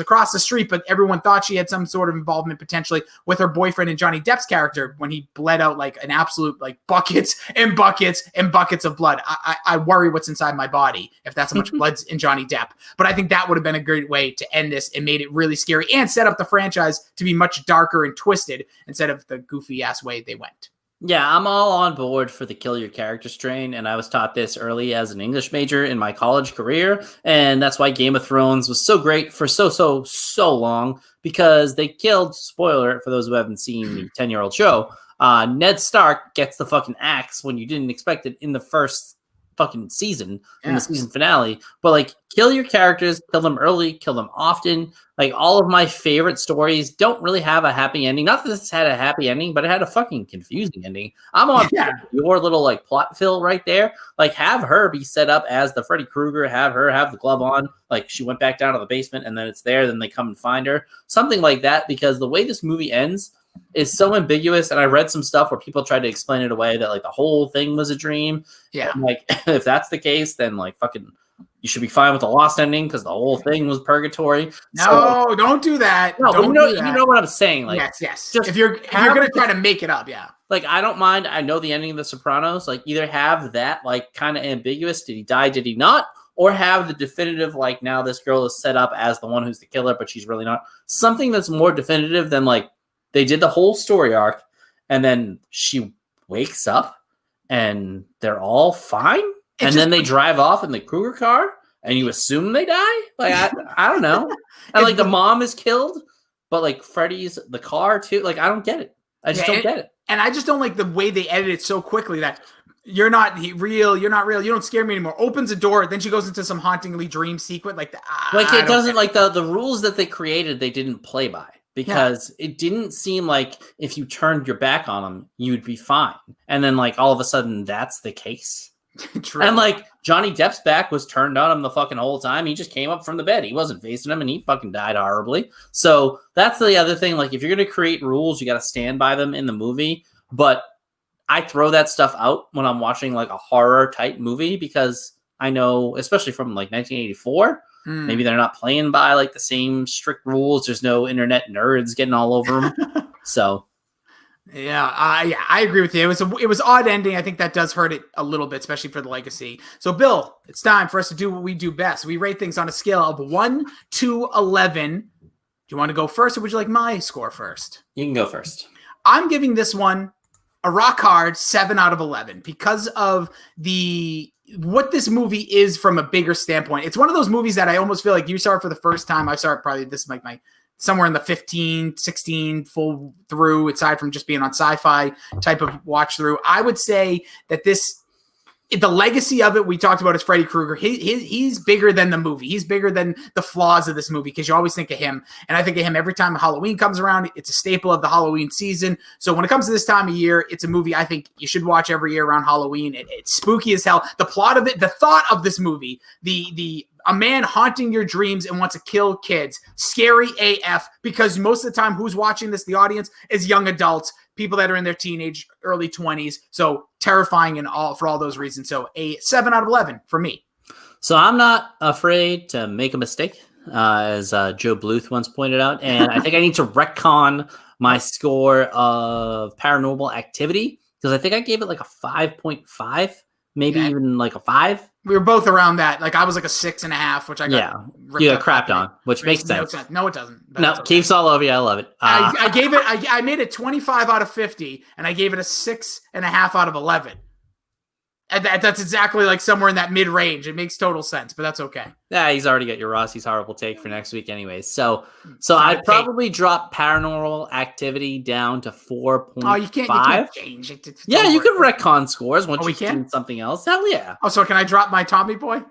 across the street, but everyone thought she had some sort of involvement potentially with her boyfriend and Johnny Depp's character when he bled out like an absolute like buckets and buckets and buckets of blood. I worry what's inside my body if that's how much blood's in Johnny Depp. But I think that would have been a great way to end this and made it really scary and set up the franchise to be much darker and twisted instead of the goofy ass way they went. Yeah, I'm all on board for the kill your character strain, and I was taught this early as an English major in my college career, and that's why Game of Thrones was so great for so long, because they killed, spoiler for those who haven't seen the 10-year-old show, Ned Stark gets the fucking axe when you didn't expect it in the first fucking season, in the season finale. But like, kill your characters, kill them early, kill them often. Like, all of my favorite stories don't really have a happy ending. Not that this had a happy ending, but it had a fucking confusing ending. I'm on your little like plot fill right there. Like, have her be set up as the Freddy Krueger, have her have the glove on, like she went back down to the basement and then it's there, then they come and find her. Something like that, because the way this movie ends is so ambiguous, and I read some stuff where people tried to explain it away that like the whole thing was a dream. Yeah, and, like, if that's the case, then like fucking you should be fine with the lost ending because the whole thing was purgatory. No, don't do that. No, don't you know what I'm saying. Like, yes. Just if you're gonna try to make it up, like, I don't mind. I know the ending of The Sopranos. Like, either have that like kind of ambiguous. Did he die? Did he not? Or have the definitive, like, now this girl is set up as the one who's the killer, but she's really not. Something that's more definitive than like, they did the whole story arc, and then she wakes up, and they're all fine, and then they drive off in the Kruger car, and you assume they die? Like, I don't know. And, like, the mom is killed, but, like, Freddy's the car, too. Like, I don't get it. I just don't get it. And I just don't like the way they edit it so quickly that you're not real, you don't scare me anymore. Opens a door, then she goes into some hauntingly dream sequence. Like, it doesn't, like, the rules that they created, they didn't play by. Because it didn't seem like if you turned your back on them, you'd be fine. And then, like, all of a sudden, that's the case. True. And, like, Johnny Depp's back was turned on him the fucking whole time. He just came up from the bed. He wasn't facing him, and he fucking died horribly. So that's the other thing. Like, if you're going to create rules, you got to stand by them in the movie. But I throw that stuff out when I'm watching, like, a horror-type movie because I know, especially from, like, 1984, maybe they're not playing by like the same strict rules. There's no internet nerds getting all over them. So, I agree with you. It was odd ending. I think that does hurt it a little bit, especially for the legacy. So, Bill, it's time for us to do what we do best. We rate things on a scale of 1 to 11. Do you want to go first, or would you like my score first? You can go first. I'm giving this one a rock hard 7 out of 11 because of what this movie is from a bigger standpoint. It's one of those movies that I almost feel like you saw it for the first time. I saw it probably my somewhere in the 15, 16 full through, aside from just being on sci-fi type of watch through. I would say that the legacy of it, we talked about, is Freddy Krueger. He's bigger than the movie. He's bigger than the flaws of this movie because you always think of him. And I think of him every time Halloween comes around. It's a staple of the Halloween season. So when it comes to this time of year, it's a movie I think you should watch every year around Halloween. It's spooky as hell. The plot of it, the thought of this movie, a man haunting your dreams and wants to kill kids. Scary AF, because most of the time who's watching this, the audience, is young adults, people that are in their teenage, early 20s. So terrifying for all those reasons. So a 7 out of 11 for me. So I'm not afraid to make a mistake, as Joe Bluth once pointed out. And I think I need to retcon my score of Paranormal Activity, because I think I gave it like a 5.5, maybe even like a 5. We were both around that. Like, I was like a 6.5, which I got you got crapped on, which makes sense. No, it doesn't. No, keeps all over you. I love it. I gave it. I made it 25 out of 50, and I gave it a 6.5 out of 11. And that's exactly like somewhere in that mid range. It makes total sense, but that's okay. Yeah, he's already got your Rossi's horrible take for next week, anyways. So I'd probably drop Paranormal Activity down to 4.5. Oh, you can't change it. Yeah, you can retcon scores once you've seen something else. Hell yeah. Oh, so can I drop my Tommy Boy?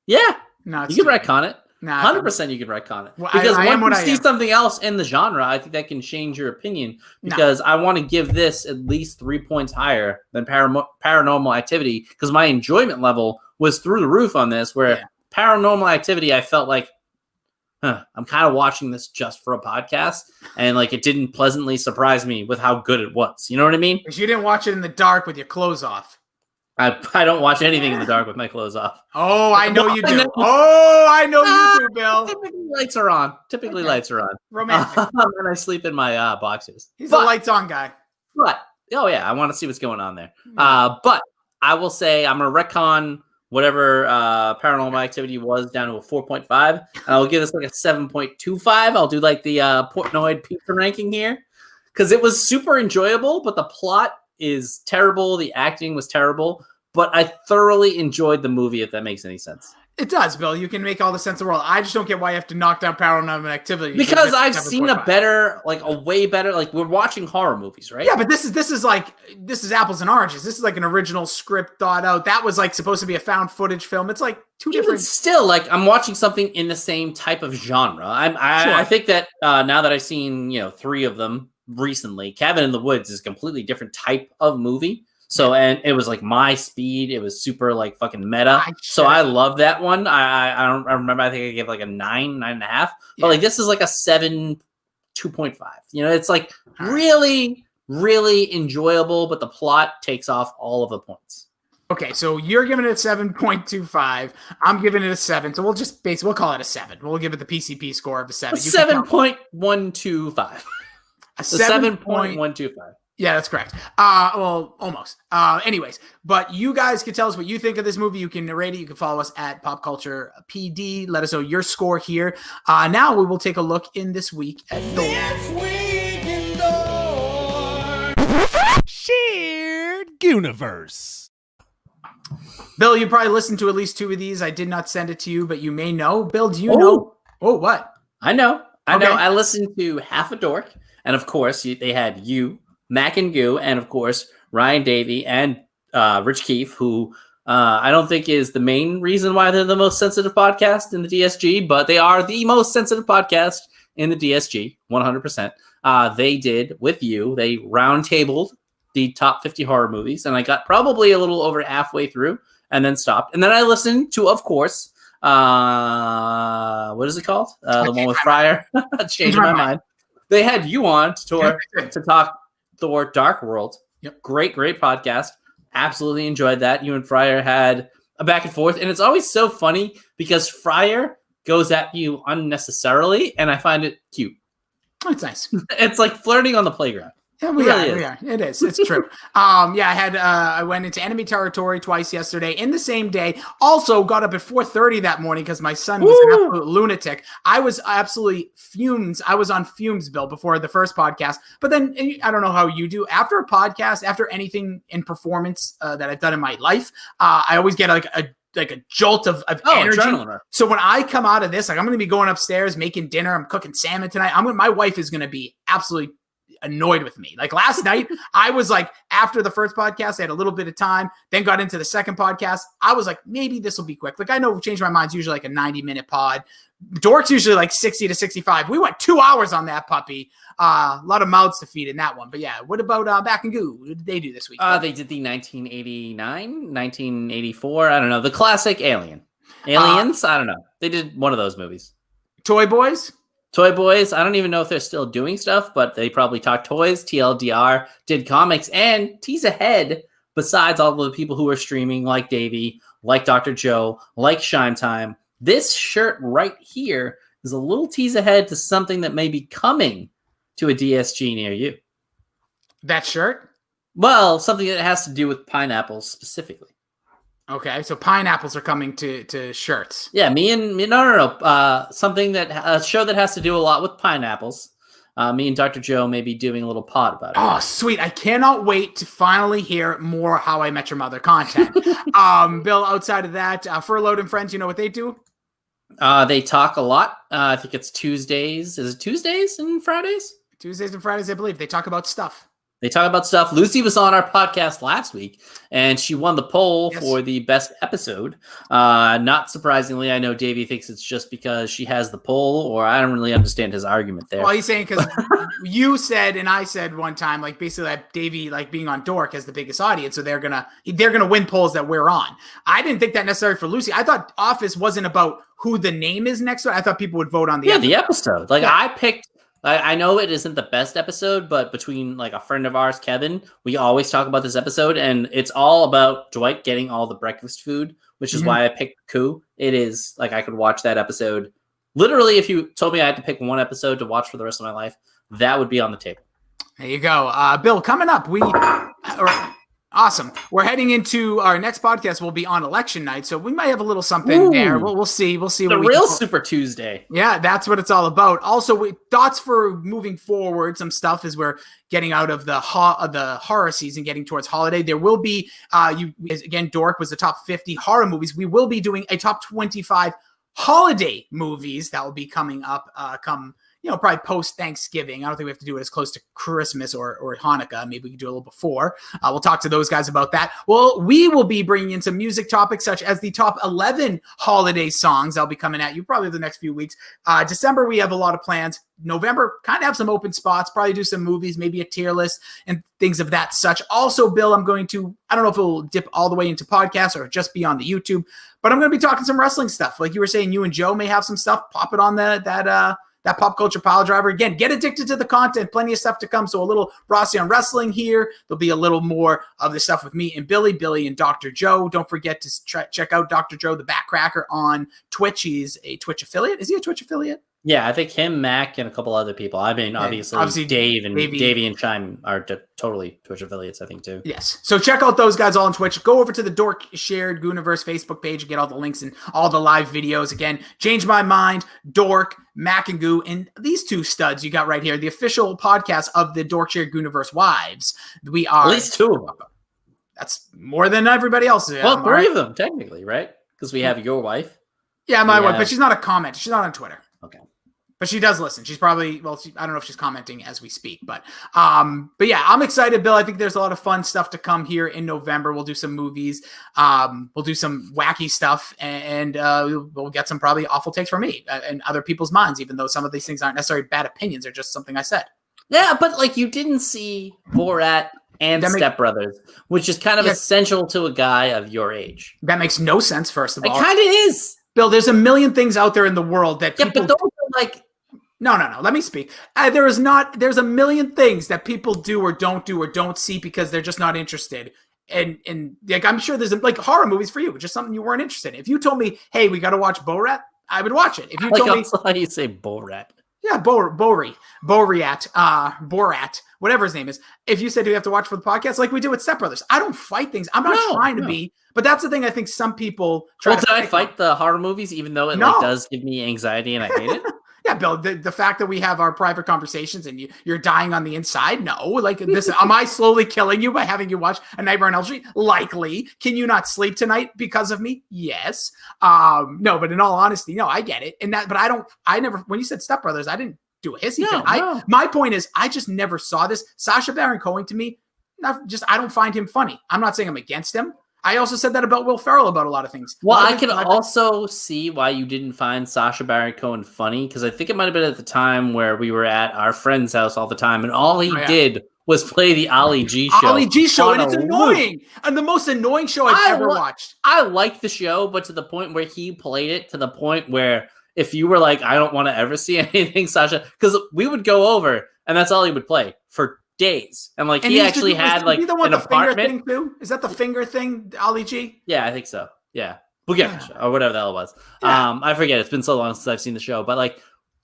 Yeah. No, you can retcon it. Nah, 100% you can retcon it. Well, because once you see something else in the genre, I think that can change your opinion. Because I want to give this at least 3 points higher than Paranormal Activity, because my enjoyment level was through the roof on this, where Paranormal Activity, I felt like, I'm kind of watching this just for a podcast, and like it didn't pleasantly surprise me with how good it was. You know what I mean? Because you didn't watch it in the dark with your clothes off. I don't watch anything in the dark with my clothes off. Oh, I know you do. Oh, I know you do, Bill. Typically lights are on. Lights are on. Romantic. And I sleep in my boxers. He's a lights on guy. But I want to see what's going on there. But I will say I'm gonna retcon whatever Paranormal Activity was down to a 4.5, and I'll give this like a 7.25. I'll do like the Portnoy pizza ranking here, because it was super enjoyable, but the plot is terrible. The acting was terrible, but I thoroughly enjoyed the movie, if that makes any sense. It does, Bill. You can make all the sense in the world. I just don't get why you have to knock down Paranormal Activity. Because I've seen a way better, like we're watching horror movies, right? Yeah, but this is apples and oranges. This is like an original script thought out. That was like supposed to be a found footage film. It's like two different. Still, like I'm watching something in the same type of genre. I think that now that I've seen 3 of them recently, Cabin in the Woods is a completely different type of movie. So, and it was like my speed. It was super like fucking meta. So I love that one. I remember. I think I gave like a 9.5. But like this is like a 7, 2.5. It's like really, really enjoyable. But the plot takes off all of the points. Okay, so you're giving it a 7.25. I'm giving it a 7. So we'll call it a 7. We'll give it the PCP score of a 7. 7.125. A 7.125. Yeah, that's correct. Well, almost. Anyways, but you guys can tell us what you think of this movie. You can rate it. You can follow us at Pop Culture PD. Let us know your score here. Now we will take a look in this week at Shared Universe. Bill, you probably listened to at least 2 of these. I did not send it to you, but you may know. Bill, do you know? Oh, what? I know. I listened to Half a Dork, and of course, they had you, Mac and Goo, and of course Ryan Davey and Rich Keefe, who I don't think is the main reason why they're the most sensitive podcast in the DSG, but they are the most sensitive podcast in the DSG, 100%. They did with you. They roundtabled the top 50 horror movies, and I got probably a little over halfway through and then stopped. And then I listened to, of course, what is it called? The one with Fryer. Changing my mind. They had you on to talk Thor Dark World. Yep. Great podcast. Absolutely enjoyed that. You and Fryer had a back and forth, and it's always so funny because Fryer goes at you unnecessarily, and I find it cute. It's nice. It's like flirting on the playground. Yeah, we are. It is. It's true. I went into enemy territory twice yesterday in the same day. Also got up at 4:30 that morning because my son was an absolute lunatic. I was absolutely fumes. I was on fumes, Bill, before the first podcast. But then I don't know how you do. After a podcast, after anything in performance that I've done in my life, I always get like a jolt of energy. Adrenaline. So when I come out of this, like I'm going to be going upstairs, making dinner. I'm cooking salmon tonight. My wife is going to be absolutely annoyed with me. Like last night, I was like, after the first podcast, I had a little bit of time, then got into the second podcast. I was like, maybe this will be quick. Like I know Change My Mind's usually like a 90-minute pod. Dork's usually like 60 to 65. We went 2 hours on that puppy. A lot of mouths to feed in that one. But yeah, what about Back and Goo? What did they do this week? They did the 1989, 1984. I don't know. The classic Aliens. I don't know. They did one of those movies. Toy Boys. I don't even know if they're still doing stuff, but they probably talked toys. TLDR did comics and tease ahead. Besides all the people who are streaming, like Davey, like Dr. Joe, like Shine Time, this shirt right here is a little tease ahead to something that may be coming to a DSG near you. That shirt? Well, something that has to do with pineapples specifically. Okay, so pineapples are coming to shirts. Yeah, no. Something a show that has to do a lot with pineapples. Me and Dr. Joe may be doing a little pod about it. Oh, sweet. I cannot wait to finally hear more How I Met Your Mother content. Bill, outside of that, Furloughed and Friends, you know what they do? They talk a lot. I think it's Tuesdays. Is it Tuesdays and Fridays? Tuesdays and Fridays, I believe. They talk about stuff. Lucy was on our podcast last week, and she won the poll for the best episode. Not surprisingly, I know Davey thinks it's just because she has the poll, or I don't really understand his argument there. Well, he's saying because you said and I said one time, like basically that Davey, like being on Dork, has the biggest audience, so they're gonna win polls that we're on. I didn't think that necessarily for Lucy. I thought Office wasn't about who the name is next to it. I thought people would vote on the episode. The episode. I picked. I know it isn't the best episode, but between like a friend of ours, Kevin, we always talk about this episode, and it's all about Dwight getting all the breakfast food, which is why I picked Coup. It is like I could watch that episode. Literally, if you told me I had to pick one episode to watch for the rest of my life, that would be on the table. There you go. Bill, coming up, Awesome. We're heading into our next podcast. Will be on election night, so we might have a little something there. We'll see. We'll see. The real Super Tuesday. Yeah, that's what it's all about. Also, thoughts for moving forward. Some stuff as we're getting out of the horror season, getting towards holiday. There will be again. Dork was the top 50 horror movies. We will be doing a top 25 holiday movies that will be coming up. Probably post Thanksgiving. I don't think we have to do it as close to Christmas or Hanukkah. Maybe we can do it a little before. We'll talk to those guys about that. Well, we will be bringing in some music topics such as the top 11 holiday songs. I'll be coming at you probably the next few weeks. December, we have a lot of plans. November, kind of have some open spots, probably do some movies, maybe a tier list and things of that such. Also, Bill, I don't know if it will dip all the way into podcasts or just be on the YouTube, but I'm going to be talking some wrestling stuff. Like you were saying, you and Joe may have some stuff. Pop it on that Pop Culture Piledriver. Again, get addicted to the content. Plenty of stuff to come. So a little Rossi on wrestling here. There'll be a little more of the stuff with me and Billy and Dr. Joe. Don't forget to check out Dr. Joe, the Backcracker, on Twitch. He's a Twitch affiliate. Is he a Twitch affiliate? Yeah, I think him, Mac, and a couple other people. I mean, obviously Dave and Davey and Chime are totally Twitch affiliates, I think, too. Yes. So check out those guys all on Twitch. Go over to the Dork Shared Gooniverse Facebook page and get all the links and all the live videos. Again, Change My Mind, Dork, Mac and Goo, and these two studs you got right here, the official podcast of the Dork Shared Gooniverse Wives. We are... At least two of them. That's more than everybody else. Well, three of them, technically, right? Because we have your wife. Yeah, my wife, but she's not a commenter. She's not on Twitter. Okay. But she does listen. She's probably, I don't know if she's commenting as we speak, but yeah, I'm excited, Bill. I think there's a lot of fun stuff to come here in November. We'll do some movies. We'll do some wacky stuff, and we'll get some probably awful takes from me and other people's minds, even though some of these things aren't necessarily bad opinions. They're just something I said. Yeah, but like you didn't see Borat and Step Brothers, which is kind of essential to a guy of your age. That makes no sense, first of all. It kind of is. Bill, there's a million things out there in the world that people... Yeah, but those are like... No. Let me speak. There's a million things that people do or don't see because they're just not interested. And like, I'm sure there's like horror movies for you, just something you weren't interested in. If you told me, hey, we got to watch Borat, I would watch it. If you told me... How do you say Borat? Yeah, Borat, whatever his name is. If you said, do we have to watch for the podcast? Like we do with Step Brothers. I don't fight things. I'm not trying to be, but that's the thing I think some people try to I fight the horror movies, even though it does give me anxiety and I hate it? Yeah, Bill, the fact that we have our private conversations and you're dying on the inside, no. Like this, am I slowly killing you by having you watch A Nightmare on Elm Street? Likely. Can you not sleep tonight because of me? Yes. No, but in all honesty, no, I get it. I never, when you said Step Brothers, I didn't do a hissy thing. My point is, I just never saw this. Sacha Baron Cohen, to me, I don't find him funny. I'm not saying I'm against him. I also said that about Will Ferrell about a lot of things. Well, I can also see why you didn't find Sacha Baron Cohen funny, because I think it might have been at the time where we were at our friend's house all the time, and all he did was play the Ali G show. Ali G show, and it's annoying. And the most annoying show I've ever watched. I liked the show, but to the point where he played it, to the point where if you were like, I don't want to ever see anything, Sacha, because we would go over, and that's all he would play for days. And like he actually had like an apartment thing too. Is that the finger thing, Ali G? Yeah, I think so. Yeah. Or whatever the hell it was. Yeah. I forget. It's been so long since I've seen the show, but like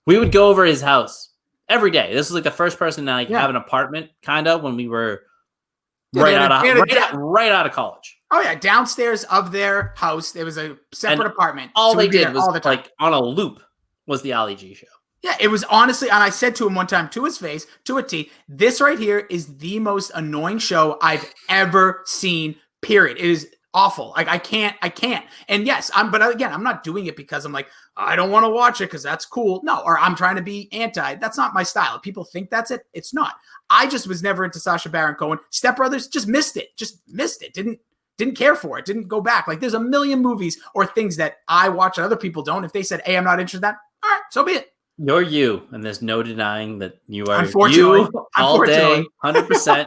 we would go over his house every day. This was like the first person to like have an apartment kind of when we were right out of college. Oh yeah, downstairs of their house there was a separate apartment. All they did was like on a loop was the Ali G show. Yeah, it was honestly, and I said to him one time to his face, to a T, this right here is the most annoying show I've ever seen, period. It is awful. Like, I can't. And yes, but again, I'm not doing it because I'm like, I don't want to watch it because that's cool. No, or I'm trying to be anti. That's not my style. If people think that's it, it's not. I just was never into Sacha Baron Cohen. Step Brothers, just missed it. Didn't care for it. Didn't go back. Like, there's a million movies or things that I watch that other people don't. If they said, hey, I'm not interested in that, all right, so be it. You're you, and there's no denying that you are you all day, 100%.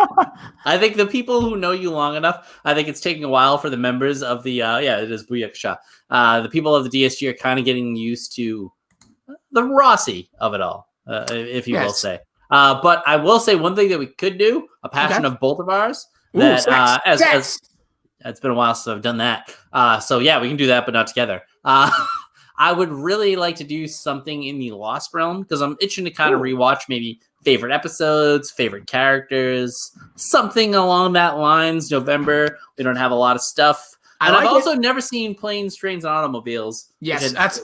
I think the people who know you long enough, I think it's taking a while for the members of the, it is Booyakasha. The people of the DSG are kind of getting used to the Rossi of it all, if you will say. But I will say one thing that we could do, a passion of both of ours, that as it's been a while since I've done that. So yeah, we can do that, but not together. I would really like to do something in the Lost realm because I'm itching to kind of rewatch maybe favorite episodes, favorite characters, something along that lines. November, we don't have a lot of stuff. And I've also never seen Planes, Trains, and Automobiles. Yes, that's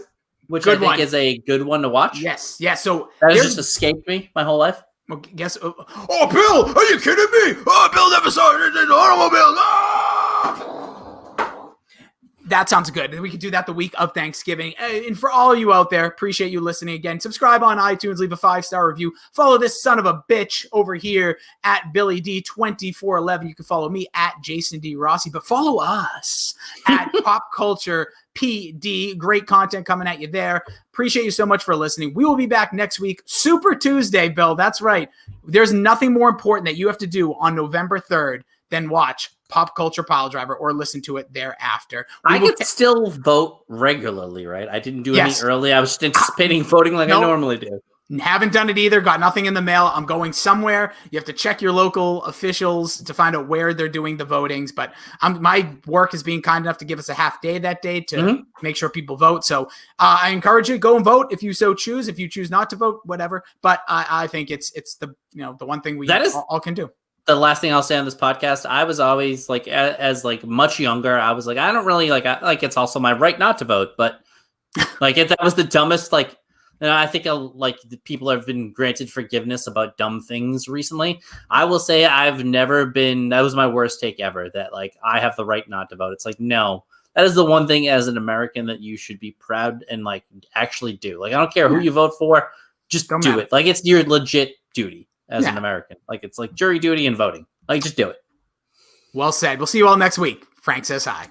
which good I think one. is a good one to watch. Yes. So that has just escaped me my whole life. Well, guess. Oh, Bill, are you kidding me? Oh, Bill never saw it in the Automobiles. That sounds good. We could do that the week of Thanksgiving. And for all of you out there, appreciate you listening again. Subscribe on iTunes, leave a 5-star review. Follow this son of a bitch over here at Billy D 2411. You can follow me at Jason D Rossi, but follow us at Pop Culture PD. Great content coming at you there. Appreciate you so much for listening. We will be back next week. Super Tuesday, Bill. That's right. There's nothing more important that you have to do on November 3rd than watch Pop Culture Piledriver or listen to it thereafter. I could still vote regularly, right? I didn't do any early. I was just anticipating voting like I normally do. Haven't done it either. Got nothing in the mail. I'm going somewhere. You have to check your local officials to find out where they're doing the votings. But my work is being kind enough to give us a half day that day to make sure people vote. So I encourage you to go and vote if you so choose. If you choose not to vote, whatever. But I think it's the the one thing we all can do. The last thing I'll say on this podcast, I was always like, as like much younger, I was like, I don't really like it's also my right not to vote, but like that was the dumbest. Like, I think like the people have been granted forgiveness about dumb things recently. I will say I've never been. That was my worst take ever. That like I have the right not to vote. It's like no, that is the one thing as an American that you should be proud and like actually do. Like I don't care who you vote for, just do it. Like it's your legit duty. As an American, like it's like jury duty and voting. Like just do it. Well said. We'll see you all next week. Frank says hi.